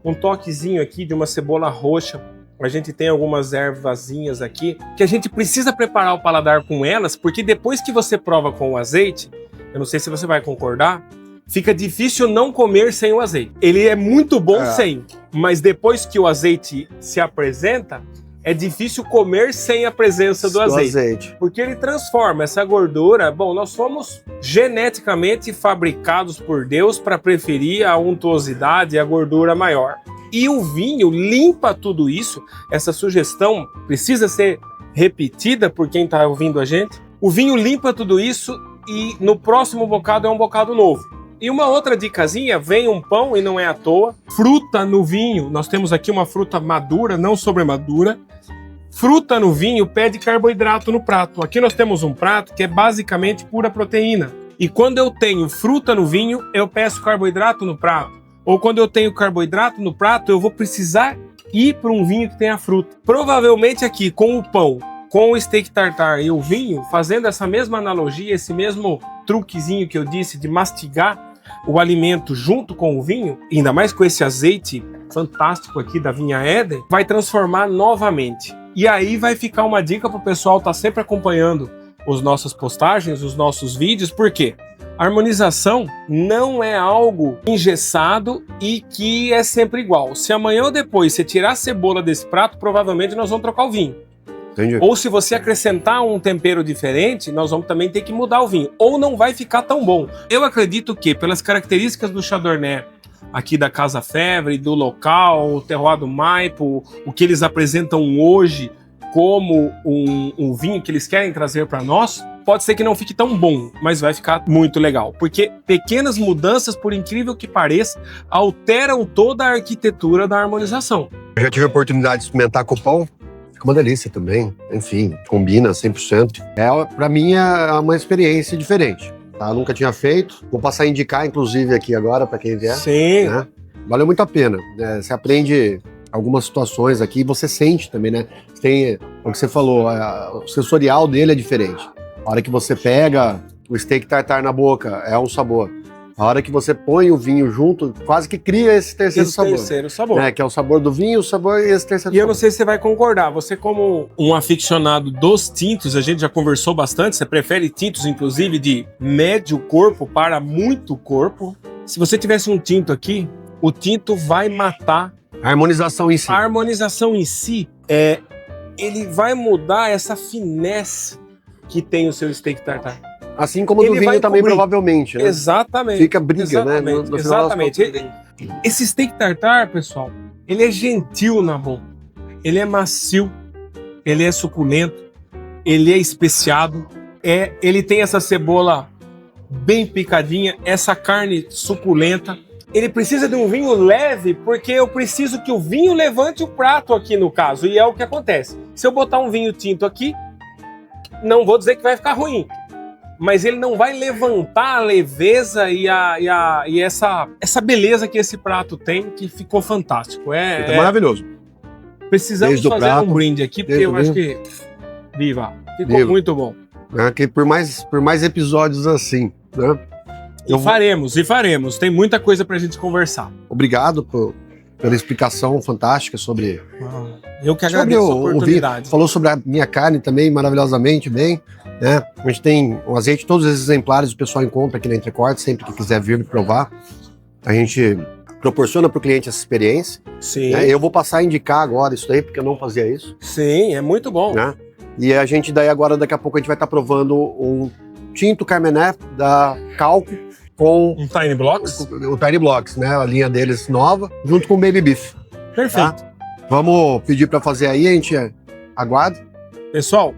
um toquezinho aqui de uma cebola roxa, a gente tem algumas ervazinhas aqui, que a gente precisa preparar o paladar com elas, porque depois que você prova com o azeite, eu não sei se você vai concordar, fica difícil não comer sem o azeite. Ele é muito bom sem, mas depois que o azeite se apresenta, é difícil comer sem a presença do azeite. Porque ele transforma essa gordura. Bom, nós somos geneticamente fabricados por Deus para preferir a untuosidade e a gordura maior. E o vinho limpa tudo isso. Essa sugestão precisa ser repetida por quem está ouvindo a gente. O vinho limpa tudo isso e no próximo bocado é um bocado novo. E uma outra dicasinha, vem um pão e não é à toa. Fruta no vinho, nós temos aqui uma fruta madura, não sobremadura. Fruta no vinho pede carboidrato no prato. Aqui nós temos um prato que é basicamente pura proteína. E quando eu tenho fruta no vinho, eu peço carboidrato no prato. Ou quando eu tenho carboidrato no prato, eu vou precisar ir para um vinho que tenha fruta. Provavelmente aqui, com o pão, com o steak tartar e o vinho, fazendo essa mesma analogia, esse mesmo truquezinho que eu disse de mastigar o alimento junto com o vinho, ainda mais com esse azeite fantástico aqui da Vinha Éden, vai transformar novamente. E aí vai ficar uma dica para o pessoal estar sempre acompanhando as nossas postagens, os nossos vídeos, por quê? A harmonização não é algo engessado e que é sempre igual. Se amanhã ou depois você tirar a cebola desse prato, provavelmente nós vamos trocar o vinho. Entendi. Ou se você acrescentar um tempero diferente, nós vamos também ter que mudar o vinho. Ou não vai ficar tão bom. Eu acredito que, pelas características do Chardonnay aqui da Casa Fevre, do local, o terroir do Maipo, o que eles apresentam hoje como um vinho que eles querem trazer para nós, pode ser que não fique tão bom, mas vai ficar muito legal. Porque pequenas mudanças, por incrível que pareça, alteram toda a arquitetura da harmonização. Eu já tive a oportunidade de experimentar cupom. Fica uma delícia também. Enfim, combina 100%. Para mim é uma experiência diferente. Tá? Nunca tinha feito. Vou passar a indicar, inclusive, aqui agora para quem vier. Sim. Né? Valeu muito a pena. Você aprende algumas situações aqui, você sente também, né? Tem o que você falou, o sensorial dele é diferente. A hora que você pega o steak tartar na boca, é um sabor. A hora que você põe o vinho junto, quase que cria esse terceiro sabor. Né? Que é o sabor do vinho, o sabor e esse terceiro sabor. E eu não sei se você vai concordar, você como um aficionado dos tintos, a gente já conversou bastante, você prefere tintos inclusive de médio corpo para muito corpo. Se você tivesse um tinto aqui, o tinto vai matar a harmonização em si. A harmonização em si, ele vai mudar essa finesse que tem o seu steak tartar. Assim como do vinho também, provavelmente, né? Exatamente. Fica briga, exatamente, né? Exatamente. Esse steak tartar, pessoal, ele é gentil na boca. Ele é macio, ele é suculento, ele é especiado, ele tem essa cebola bem picadinha, essa carne suculenta. Ele precisa de um vinho leve, porque eu preciso que o vinho levante o prato aqui no caso, e é o que acontece. Se eu botar um vinho tinto aqui, não vou dizer que vai ficar ruim, mas ele não vai levantar a leveza e essa beleza que esse prato tem, que ficou fantástico. É maravilhoso. Precisamos fazer um brinde aqui, porque eu acho que... Viva! Ficou muito bom. Que por mais episódios assim, né? E faremos. Tem muita coisa pra gente conversar. Obrigado pela explicação fantástica sobre... Eu que agradeço a oportunidade. Falou sobre a minha carne também, maravilhosamente bem. Né? A gente tem um azeite, todos esses exemplares o pessoal encontra aqui na Entrecorte, sempre que quiser vir provar. A gente proporciona para o cliente essa experiência. Sim. Né? Eu vou passar a indicar agora isso daí, porque eu não fazia isso. Sim, é muito bom. Né? E a gente daí agora, daqui a pouco, a gente vai estar provando um tinto Carmener da Calco com... Um Tiny Blocks? O Tiny Blocks, né? A linha deles nova, junto com o Baby Beef. Perfeito. Tá? Vamos pedir para fazer aí, a gente aguarda. Pessoal,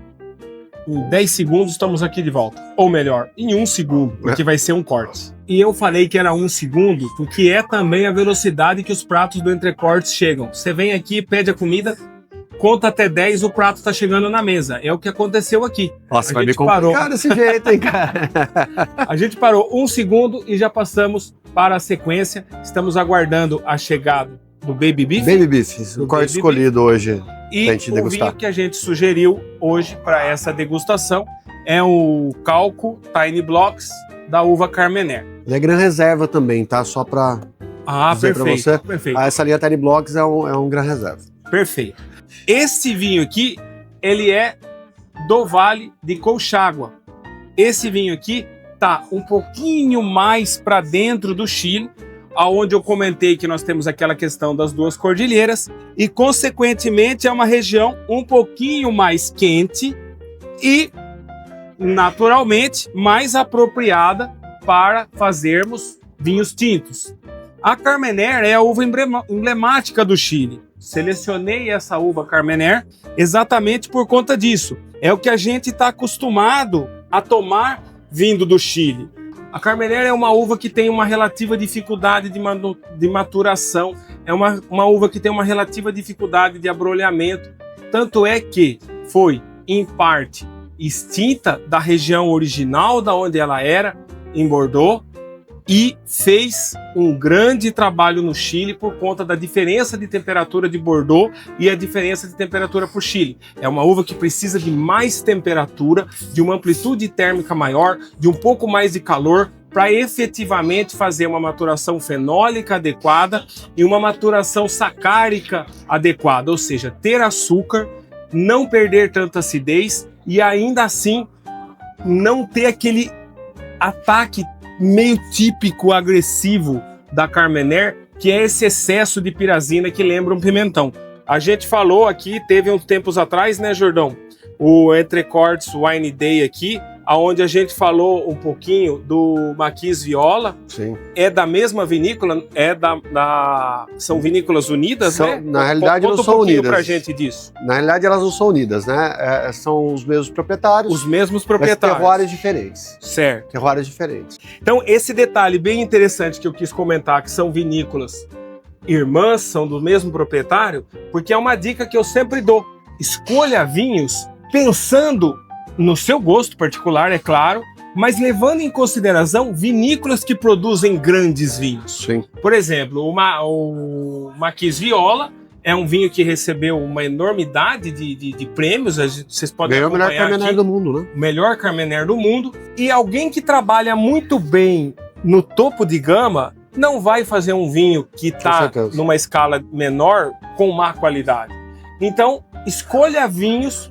em 10 segundos estamos aqui de volta. Ou melhor, em 1 segundo, porque vai ser um corte. E eu falei que era 1 segundo, porque é também a velocidade que os pratos do Entrecortes chegam. Você vem aqui, pede a comida, conta até 10, o prato tá chegando na mesa. É o que aconteceu aqui. Nossa, vai me complicar desse jeito, hein, cara? A gente parou 1 segundo e já passamos para a sequência. Estamos aguardando a chegada do Baby Beef. Baby Beef, o corte escolhido hoje pra gente degustar. E o vinho que a gente sugeriu hoje para essa degustação é o Calco Tiny Blocks da uva Carmener. Ele é Gran Reserva também, tá? Só pra dizer pra você. Perfeito. Essa linha Tiny Blocks é um Gran Reserva. Perfeito. Esse vinho aqui, ele é do Vale de Colchagua. Esse vinho aqui tá um pouquinho mais para dentro do Chile, aonde eu comentei que nós temos aquela questão das duas cordilheiras e, consequentemente, é uma região um pouquinho mais quente e, naturalmente, mais apropriada para fazermos vinhos tintos. A Carmener é a uva emblemática do Chile. Selecionei essa uva Carmener exatamente por conta disso. É o que a gente está acostumado a tomar vindo do Chile. A Carmener é uma uva que tem uma relativa dificuldade de maturação, é uma uva que tem uma relativa dificuldade de abrolhamento, tanto é que foi, em parte, extinta da região original da onde ela era, em Bordeaux, e fez um grande trabalho no Chile por conta da diferença de temperatura de Bordeaux e a diferença de temperatura para o Chile. É uma uva que precisa de mais temperatura, de uma amplitude térmica maior, de um pouco mais de calor, para efetivamente fazer uma maturação fenólica adequada e uma maturação sacárica adequada, ou seja, ter açúcar, não perder tanta acidez e ainda assim não ter aquele ataque meio típico agressivo da Carmener, que é esse excesso de pirazina que lembra um pimentão. A gente falou aqui, teve uns tempos atrás, né, Jordão, o Entrecortes Wine Day aqui, onde a gente falou um pouquinho do Maquis Viola. Sim. É da mesma vinícola, são vinícolas unidas, né? Na realidade não são unidas. Pra gente disso. Na realidade elas não são unidas, né? São os mesmos proprietários. Os mesmos proprietários. Mas terroirs diferentes. Certo. Terroirs diferentes. Então esse detalhe bem interessante que eu quis comentar, que são vinícolas irmãs, são do mesmo proprietário, porque é uma dica que eu sempre dou. Escolha vinhos pensando no seu gosto particular, é claro, mas levando em consideração vinícolas que produzem grandes vinhos. Sim. Por exemplo, o Maquis Viola é um vinho que recebeu uma enormidade de prêmios. Vocês podem ganhou acompanhar o melhor Carmenère do mundo, né? O melhor Carmenère do mundo. E alguém que trabalha muito bem no topo de gama não vai fazer um vinho que está numa escala menor com má qualidade. Então, escolha vinhos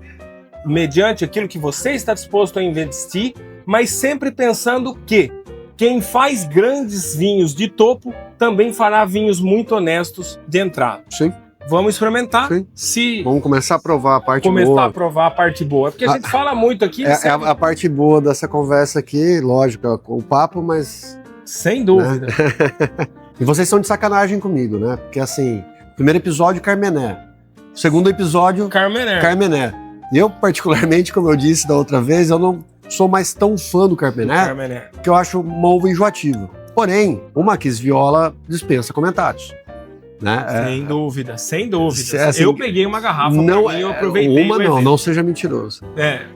mediante aquilo que você está disposto a investir, mas sempre pensando que quem faz grandes vinhos de topo também fará vinhos muito honestos de entrada. Sim. Vamos experimentar. Sim. Vamos começar a provar a parte boa. Começar a provar a parte boa. Porque a gente fala muito aqui. A parte boa dessa conversa aqui, lógico, o papo, mas... Sem dúvida. Né? E vocês são de sacanagem comigo, né? Porque assim, primeiro episódio, Carmenère. Segundo episódio, Carmenère. Eu, particularmente, como eu disse da outra vez, eu não sou mais tão fã do Carmenère, porque eu acho um ovo enjoativo. Porém, o Maquis Viola dispensa comentários. Né? Sem dúvida, sem dúvida. Assim, eu peguei uma garrafa não, eu aproveitei. Não seja mentiroso.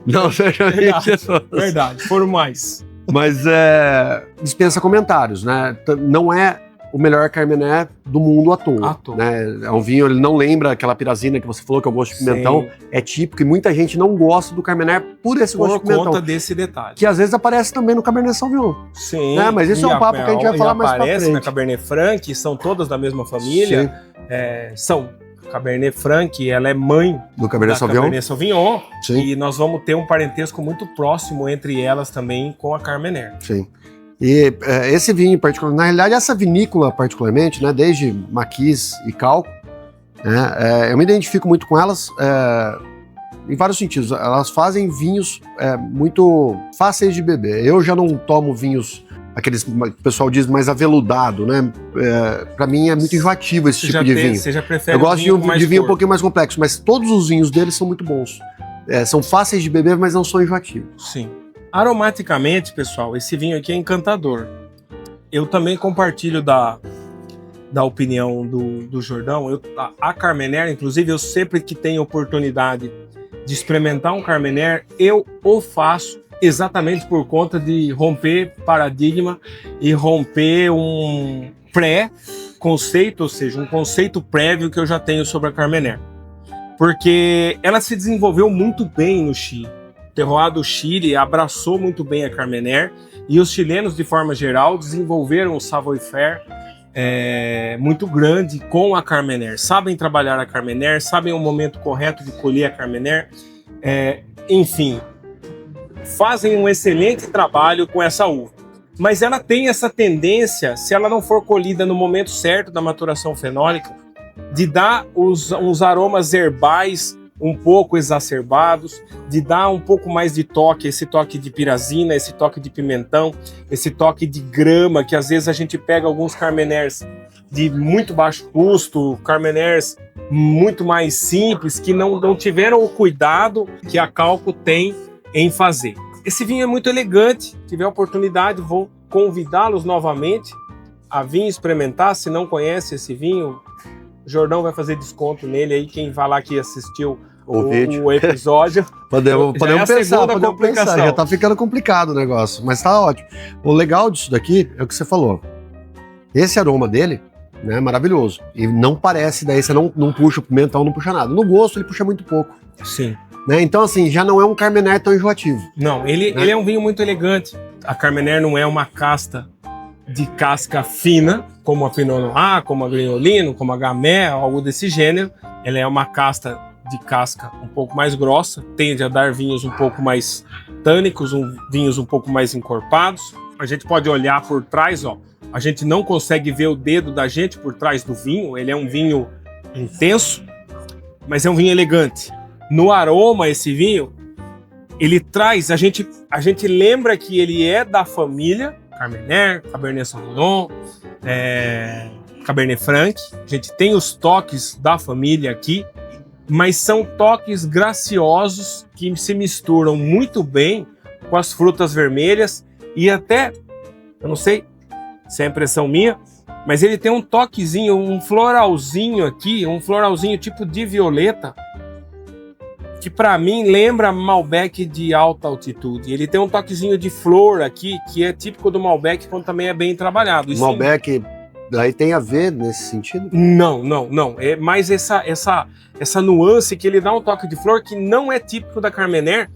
Não seja mentiroso. Verdade, foram mais. Mas dispensa comentários, né? Não é o melhor Carmenère do mundo à toa. Né? É um vinho, ele não lembra aquela pirazina que você falou, que é o gosto de pimentão. Sim. É típico e muita gente não gosta do Carmenère por esse gosto de pimentão. Por conta desse detalhe. Que às vezes aparece também no Cabernet Sauvignon. Sim. Né? Mas isso é um papo que a gente vai falar mais pra frente. Aparece na Cabernet Franc, são todas da mesma família. São Cabernet Franc, ela é mãe do Cabernet Sauvignon. Sim. E nós vamos ter um parentesco muito próximo entre elas também com a Carmenère. Sim. E esse vinho em particular, na realidade essa vinícola particularmente, né, desde Maquis e Calco, né, eu me identifico muito com elas em vários sentidos. Elas fazem vinhos muito fáceis de beber. Eu já não tomo vinhos, aqueles que o pessoal diz mais aveludado, né? Pra mim é muito enjoativo esse tipo de vinho. Você já prefere eu gosto de vinho um pouquinho mais complexo, mas todos os vinhos deles são muito bons. São fáceis de beber, mas não são enjoativos. Sim. Aromaticamente, pessoal, esse vinho aqui é encantador. Eu também compartilho da opinião do Jordão. A Carmenère, inclusive, eu sempre que tenho oportunidade de experimentar um Carmenère, eu o faço exatamente por conta de romper paradigma e romper um pré-conceito, ou seja, um conceito prévio que eu já tenho sobre a Carmenère. Porque ela se desenvolveu muito bem no Chile. O terroir do Chile abraçou muito bem a Carmenère e os chilenos, de forma geral, desenvolveram um savoir-faire muito grande com a Carmenère. Sabem trabalhar a Carmenère, sabem o momento correto de colher a Carmenère, enfim, fazem um excelente trabalho com essa uva. Mas ela tem essa tendência, se ela não for colhida no momento certo da maturação fenólica, de dar uns aromas herbais um pouco exacerbados, de dar um pouco mais de toque, esse toque de pirazina, esse toque de pimentão, esse toque de grama, que às vezes a gente pega alguns Carmenères de muito baixo custo, Carmenères muito mais simples, que não tiveram o cuidado que a Calco tem em fazer. Esse vinho é muito elegante, se tiver oportunidade vou convidá-los novamente a vir experimentar. Se não conhece esse vinho, o Jordão vai fazer desconto nele aí, quem vai lá que assistiu o episódio. podemos pensar, já tá ficando complicado o negócio, mas tá ótimo. O legal disso daqui é o que você falou. Esse aroma dele, né, é maravilhoso. E não parece, daí você não puxa o pimentão, não puxa nada. No gosto ele puxa muito pouco. Sim. Né? Então assim, já não é um Carmenère tão enjoativo. Não, ele é um vinho muito elegante. A Carmenère não é uma casta de casca fina, como a Pinot Noir, como a Grignolino, como a Gamay, algo desse gênero. Ela é uma casta de casca um pouco mais grossa, tende a dar vinhos um pouco mais tânicos, vinhos um pouco mais encorpados. A gente pode olhar por trás, ó. A gente não consegue ver o dedo da gente por trás do vinho. Ele é um vinho intenso, mas é um vinho elegante. No aroma, esse vinho, ele traz, a gente lembra que ele é da família Carmenère, Cabernet Sauvignon, Cabernet Franc. A gente tem os toques da família aqui, mas são toques graciosos que se misturam muito bem com as frutas vermelhas e até, eu não sei se é impressão minha, mas ele tem um toquezinho, um floralzinho aqui, um floralzinho tipo de violeta, que para mim lembra Malbec de alta altitude. Ele tem um toquezinho de flor aqui, que é típico do Malbec quando também é bem trabalhado. O Malbec daí tem a ver nesse sentido? Não. É mais essa nuance que ele dá um toque de flor que não é típico da Carmenère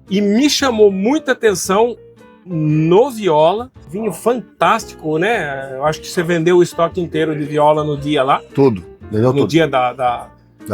e me chamou muita atenção no Viola. Vinho fantástico, né? Eu acho que você vendeu o estoque inteiro de Viola no dia lá. Tudo. Vendeu no tudo. Dia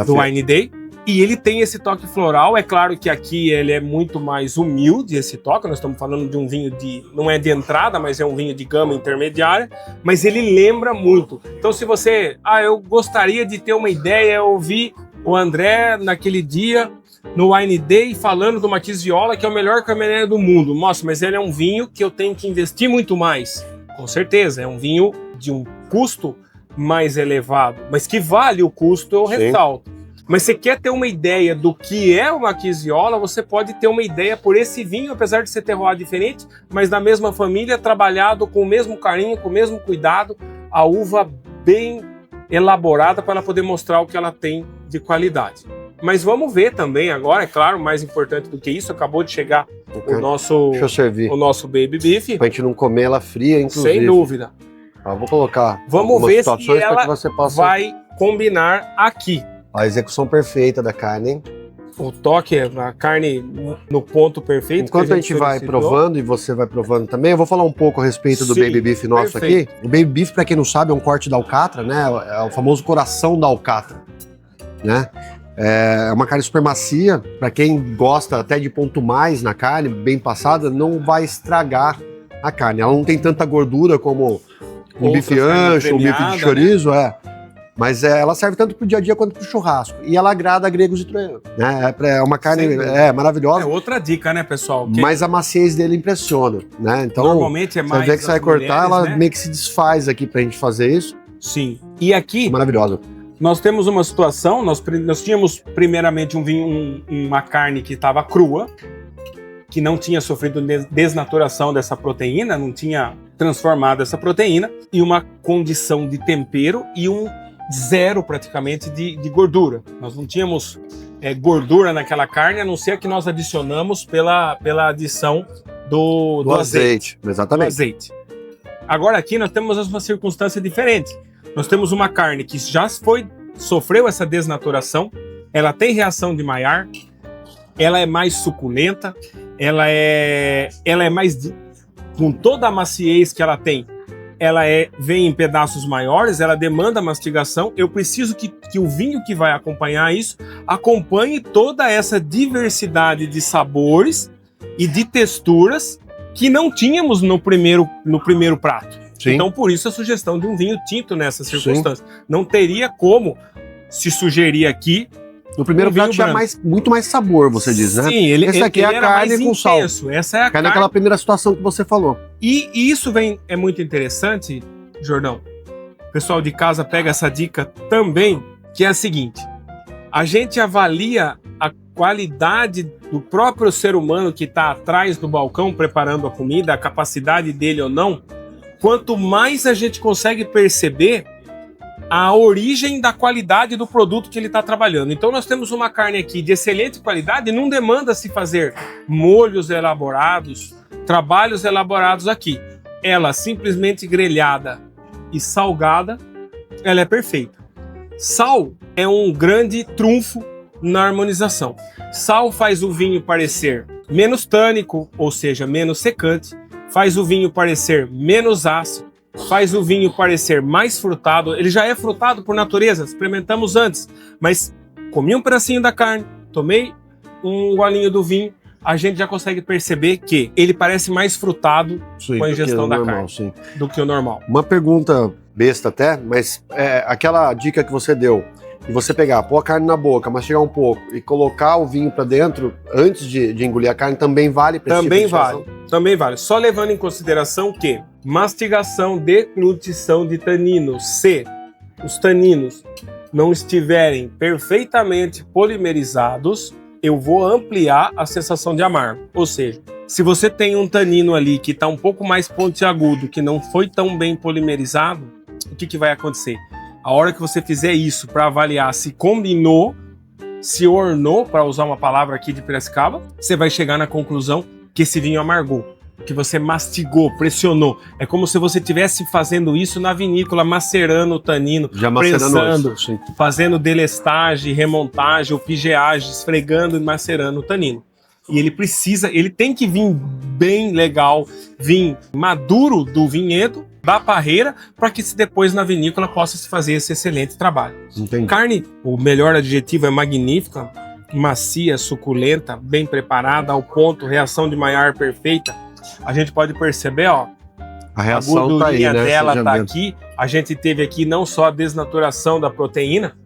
do Wine Day. E ele tem esse toque floral. É claro que aqui ele é muito mais humilde, esse toque. Nós estamos falando de um vinho não é de entrada, mas é um vinho de gama intermediária. Mas ele lembra muito. Então se você... eu gostaria de ter uma ideia. Eu ouvi o André naquele dia no Wine Day falando do Matiz Viola, que é o melhor Carmenère do mundo. Nossa, mas ele é um vinho que eu tenho que investir muito mais. Com certeza, é um vinho de um custo mais elevado. Mas que vale o custo, eu ressalto. Mas você quer ter uma ideia do que é o Matiz Viola, você pode ter uma ideia por esse vinho, apesar de ser terroir diferente, mas da mesma família, trabalhado com o mesmo carinho, com o mesmo cuidado, a uva bem elaborada para ela poder mostrar o que ela tem de qualidade. Mas vamos ver também agora, é claro, mais importante do que isso, acabou de chegar o nosso Baby Beef. Pra gente não comer ela fria, inclusive. Sem dúvida. Vou colocar vamos ver se ela que você possa... vai combinar aqui. A execução perfeita da carne, hein? O toque, a carne no ponto perfeito. Enquanto a gente vai provando e você vai provando também, eu vou falar um pouco a respeito do Baby Beef nosso aqui. O Baby Beef, para quem não sabe, é um corte da alcatra, né? É o famoso coração da alcatra, né? É uma carne super macia. Para quem gosta até de ponto mais na carne, bem passada, não vai estragar a carne. Ela não tem tanta gordura como um bife ancho, um bife de chorizo, né? Mas ela serve tanto pro dia a dia quanto pro churrasco. E ela agrada a gregos e troianos, né? É uma carne maravilhosa. É outra dica, né, pessoal? Mas a maciez dele impressiona, né? Então, normalmente é mais você vê que você vai cortar, ela né? meio que se desfaz aqui pra gente fazer isso. Sim. E aqui... É maravilhosa. Nós temos uma situação, nós tínhamos primeiramente uma carne que estava crua, que não tinha sofrido desnaturação dessa proteína, não tinha transformado essa proteína, e uma condição de tempero e zero praticamente de gordura. Nós não tínhamos gordura naquela carne, a não ser que nós adicionamos pela adição do azeite. Exatamente. Do azeite. Agora aqui nós temos uma circunstância diferente. Nós temos uma carne que já sofreu essa desnaturação, ela tem reação de Maillard, ela é mais suculenta, ela é mais... com toda a maciez que ela tem, ela vem em pedaços maiores, ela demanda mastigação. Eu preciso que o vinho que vai acompanhar isso acompanhe toda essa diversidade de sabores e de texturas que não tínhamos no primeiro prato. Sim. Então, por isso a sugestão de um vinho tinto nessas circunstâncias. Sim. Não teria como se sugerir aqui. No primeiro prato tinha muito mais sabor, você diz, né? Sim, esse aqui é a carne com sal. Essa é a carne naquela primeira situação que você falou. E isso é muito interessante, Jordão. O pessoal de casa pega essa dica também, que é a seguinte: a gente avalia a qualidade do próprio ser humano que está atrás do balcão preparando a comida, a capacidade dele ou não. Quanto mais a gente consegue perceber a origem da qualidade do produto que ele está trabalhando. Então nós temos uma carne aqui de excelente qualidade, não demanda se fazer molhos elaborados, trabalhos elaborados aqui. Ela simplesmente grelhada e salgada, ela é perfeita. Sal é um grande trunfo na harmonização. Sal faz o vinho parecer menos tânico, ou seja, menos secante, faz o vinho parecer menos ácido, faz o vinho parecer mais frutado. Ele já é frutado por natureza, experimentamos antes, mas comi um pedacinho da carne, tomei um golinho do vinho, a gente já consegue perceber que ele parece mais frutado Sim, com a ingestão da normal, carne sim. do que o normal. Uma pergunta besta até, mas aquela dica que você deu, de você pegar, pôr a carne na boca, mastigar um pouco e colocar o vinho para dentro antes de engolir a carne, também vale para esse tipo de situação? Também vale. Só levando em consideração que mastigação, deglutição de taninos, se os taninos não estiverem perfeitamente polimerizados, eu vou ampliar a sensação de amargo. Ou seja, se você tem um tanino ali que está um pouco mais pontiagudo, que não foi tão bem polimerizado, o que vai acontecer? A hora que você fizer isso para avaliar se combinou, se ornou, para usar uma palavra aqui de Piracicaba, você vai chegar na conclusão que esse vinho amargou, que você mastigou, pressionou. É como se você estivesse fazendo isso na vinícola, macerando o tanino, já prensando, sim. fazendo delestagem, remontagem, ou pigeagem, esfregando e macerando o tanino. E ele tem que vir bem legal, vir maduro do vinhedo, da parreira, para que depois na vinícola possa se fazer esse excelente trabalho. Entendi. Carne, o melhor adjetivo é magnífica, macia, suculenta, bem preparada, ao ponto, reação de Maillard perfeita. A gente pode perceber, ó, a reação gordurinha tá aí, né? dela tá aqui. A gente teve aqui não só a desnaturação da proteína,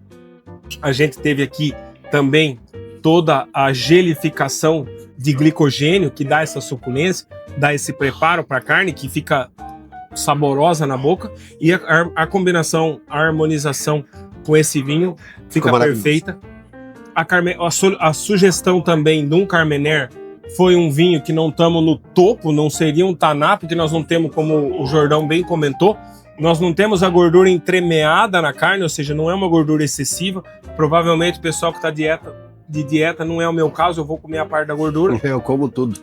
a gente teve aqui também toda a gelificação de glicogênio que dá essa suculência, dá esse preparo para a carne que fica saborosa na boca, e a harmonização com esse vinho fica perfeita. A sugestão também de um Carmener foi um vinho que não estamos no topo, não seria um taná, porque nós não temos, como o Jordão bem comentou, nós não temos a gordura entremeada na carne, ou seja, não é uma gordura excessiva. Provavelmente o pessoal que está de dieta, não é o meu caso, eu vou comer a parte da gordura. Eu como tudo.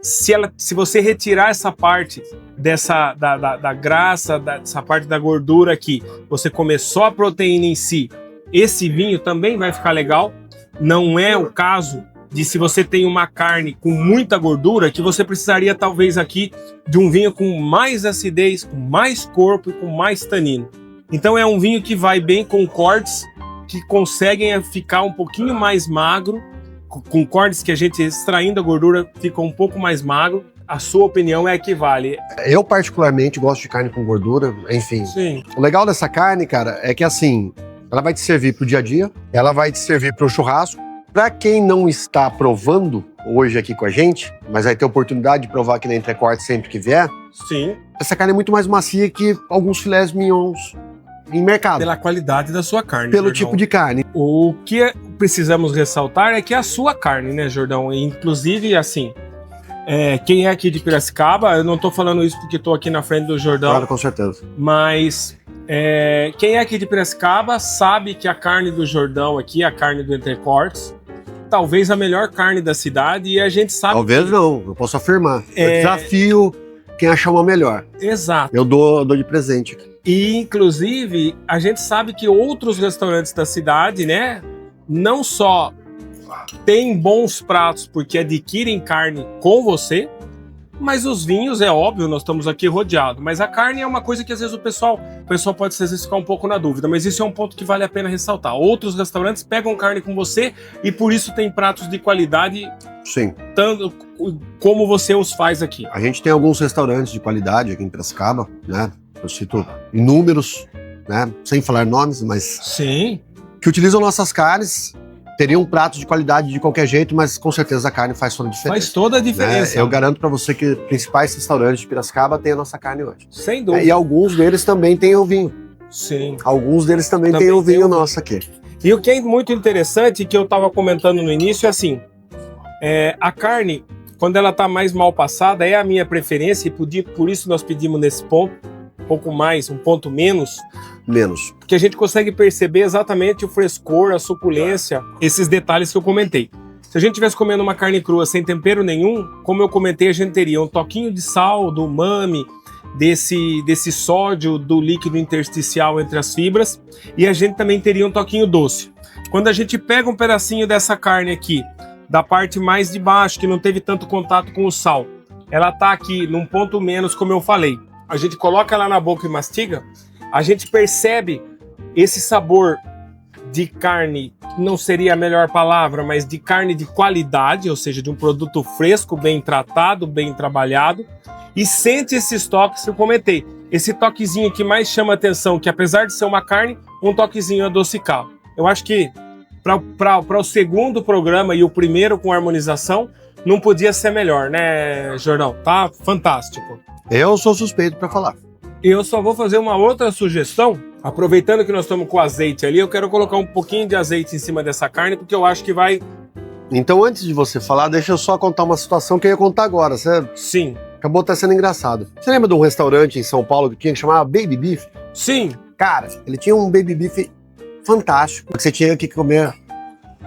Se você retirar essa parte da graça, dessa parte da gordura aqui, você comer só a proteína em si, esse vinho também vai ficar legal. Não é o caso de se você tem uma carne com muita gordura, que você precisaria talvez aqui de um vinho com mais acidez, com mais corpo e com mais tanino. Então é um vinho que vai bem com cortes que conseguem ficar um pouquinho mais magro, com cortes que a gente extraindo a gordura fica um pouco mais magro. A sua opinião é que vale. Eu particularmente gosto de carne com gordura, enfim. Sim. O legal dessa carne, cara, é que assim, ela vai te servir pro dia a dia, ela vai te servir pro churrasco. Pra quem não está provando hoje aqui com a gente, mas vai ter oportunidade de provar aqui na Entrecorte sempre que vier, sim, essa carne é muito mais macia que alguns filés mignons em mercado. Pela qualidade da sua carne, pelo Jordão. tipo de carne. O que precisamos ressaltar é que a sua carne, né, Jordão? Inclusive, assim, quem é aqui de Piracicaba, eu não tô falando isso porque tô aqui na frente do Jordão. Claro, com certeza. Mas quem é aqui de Piracicaba sabe que a carne do Jordão aqui, a carne do Entrecortes, talvez a melhor carne da cidade, e a gente sabe... Talvez não, eu posso afirmar. Eu desafio quem achar uma melhor. Exato. Eu dou de presente aqui. E, inclusive, a gente sabe que outros restaurantes da cidade, né, não só têm bons pratos porque adquirem carne com você, mas os vinhos, é óbvio, nós estamos aqui rodeados. Mas a carne é uma coisa que às vezes o pessoal pode às vezes ficar um pouco na dúvida, mas isso é um ponto que vale a pena ressaltar. Outros restaurantes pegam carne com você e por isso tem pratos de qualidade, sim, tanto como você os faz aqui. A gente tem alguns restaurantes de qualidade aqui em Piracicaba, né? Eu cito inúmeros, né? Sem falar nomes, mas... Sim. Que utilizam nossas carnes, teriam um prato de qualidade de qualquer jeito, mas com certeza a carne faz toda a diferença. Faz toda a diferença. Né? Eu garanto pra você que principais restaurantes de Piracicaba têm a nossa carne hoje. Sem dúvida. E alguns deles também têm o vinho. Sim. Alguns deles também têm o vinho nosso aqui. E o que é muito interessante, que eu estava comentando no início, é assim, a carne, quando ela está mais mal passada, é a minha preferência, e por isso nós pedimos nesse ponto, um pouco mais, um ponto menos, porque a gente consegue perceber exatamente o frescor, a suculência, esses detalhes que eu comentei. Se a gente estivesse comendo uma carne crua sem tempero nenhum, como eu comentei, a gente teria um toquinho de sal, do umami, desse sódio, do líquido intersticial entre as fibras, e a gente também teria um toquinho doce. Quando a gente pega um pedacinho dessa carne aqui, da parte mais de baixo, que não teve tanto contato com o sal, ela tá aqui num ponto menos, como eu falei, a gente coloca ela na boca e mastiga, a gente percebe esse sabor de carne, não seria a melhor palavra, mas de carne de qualidade, ou seja, de um produto fresco, bem tratado, bem trabalhado, e sente esses toques que eu comentei. Esse toquezinho que mais chama atenção, que apesar de ser uma carne, um toquezinho adocicado. Eu acho que para o segundo programa e o primeiro com harmonização, não podia ser melhor, né, Jordão? Tá fantástico. Eu sou suspeito para falar. Eu só vou fazer uma outra sugestão. Aproveitando que nós estamos com azeite ali, eu quero colocar um pouquinho de azeite em cima dessa carne, porque eu acho que vai... Então, antes de você falar, deixa eu só contar uma situação que eu ia contar agora. Você Sim. acabou até sendo engraçado. Você lembra de um restaurante em São Paulo que tinha que chamava Baby Beef? Sim. Cara, ele tinha um Baby Beef fantástico, que você tinha que comer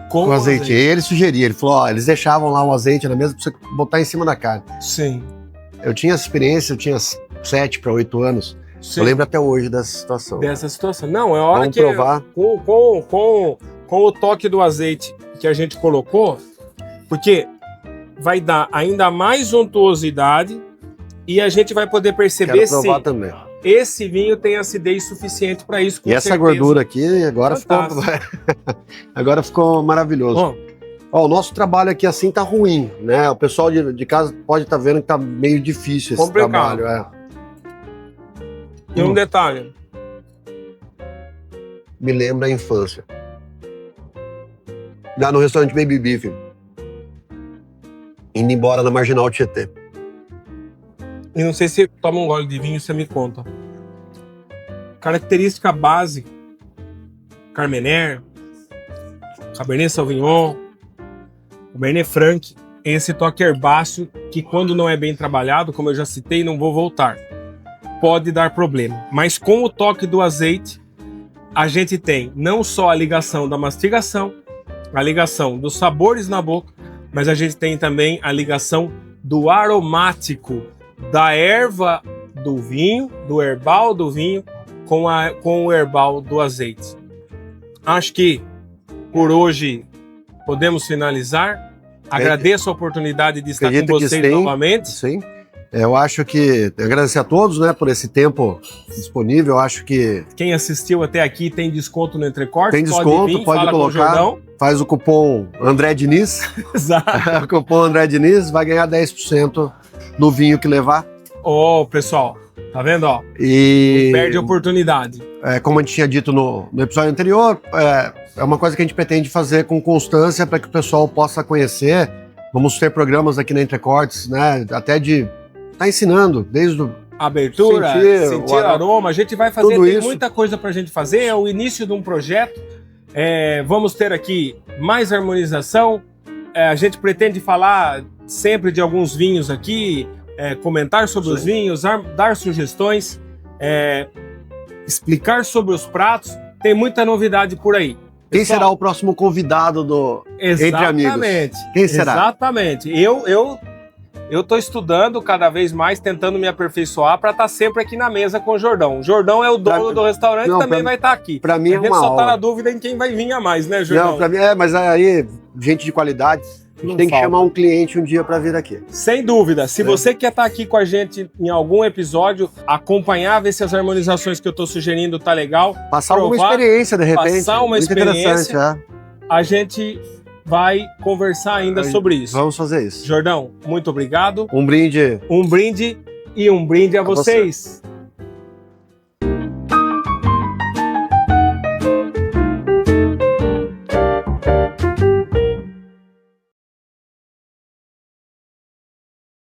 com azeite. E ele sugeria, ele falou, ó, eles deixavam lá um azeite na mesa pra você botar em cima da carne. Sim. Eu tinha essa experiência, eu tinha 7 para 8 anos. Sim. Eu lembro até hoje dessa situação. Dessa situação. Não, é hora Vamos que... provar. Com o toque do azeite que a gente colocou, porque vai dar ainda mais untuosidade e a gente vai poder perceber Quero provar se também. esse vinho tem acidez suficiente para isso. E essa gordura aqui agora ficou, Fantástico. agora ficou maravilhoso. Bom, Ó, o nosso trabalho aqui assim tá ruim, né? O pessoal de casa pode estar vendo que tá meio difícil esse Complicado. trabalho. e um detalhe. Me lembra a infância. Lá no restaurante Baby Beef. Indo embora na Marginal Tietê. E não sei se toma um gole de vinho, você me conta. Característica base: Carmener, Cabernet Sauvignon, Cabernet Franc, esse toque herbáceo que, quando não é bem trabalhado, como eu já citei, não vou voltar, pode dar problema. Mas com o toque do azeite, a gente tem não só a ligação da mastigação, a ligação dos sabores na boca, mas a gente tem também a ligação do aromático da erva do vinho, do herbal do vinho, com o herbal do azeite. Acho que por hoje podemos finalizar. Agradeço a oportunidade de estar com vocês novamente. Sim. Eu acho que agradecer a todos, né, por esse tempo disponível. Eu acho que quem assistiu até aqui tem desconto no Entrecortes. Tem desconto, pode colocar. Faz o cupom André Diniz. Exato. O cupom André Diniz vai ganhar 10% no vinho que levar. Ô, pessoal, tá vendo, ó? E não perde a oportunidade. Como a gente tinha dito no episódio anterior, é uma coisa que a gente pretende fazer com constância para que o pessoal possa conhecer. Vamos ter programas aqui na Entrecortes, né, até de tá ensinando, desde o abertura, sentir aroma, a gente vai fazer, tem muita coisa pra gente fazer, é o início de um projeto, vamos ter aqui mais harmonização, a gente pretende falar sempre de alguns vinhos aqui, comentar sobre os vinhos, dar sugestões, explicar sobre os pratos, tem muita novidade por aí. Quem será o próximo convidado do Entre Amigos? Exatamente. Quem será? Exatamente. Eu tô estudando cada vez mais, tentando me aperfeiçoar para estar sempre aqui na mesa com o Jordão. O Jordão é o dono do restaurante, também vai estar aqui. Para mim é uma aula. A gente só tá na aula. dúvida em quem vai vir a mais, né, Jordão? Não, para mim mas aí, gente de qualidade, a gente tem que chamar um cliente um dia para vir aqui. Sem dúvida. Se você quer estar aqui com a gente em algum episódio, acompanhar, ver se as harmonizações que eu tô sugerindo tá legal. Passar alguma experiência, de repente. Passar uma muito experiência. A gente vai conversar ainda sobre isso. Vamos fazer isso. Jordão, muito obrigado. Um brinde. Um brinde e um brinde a vocês.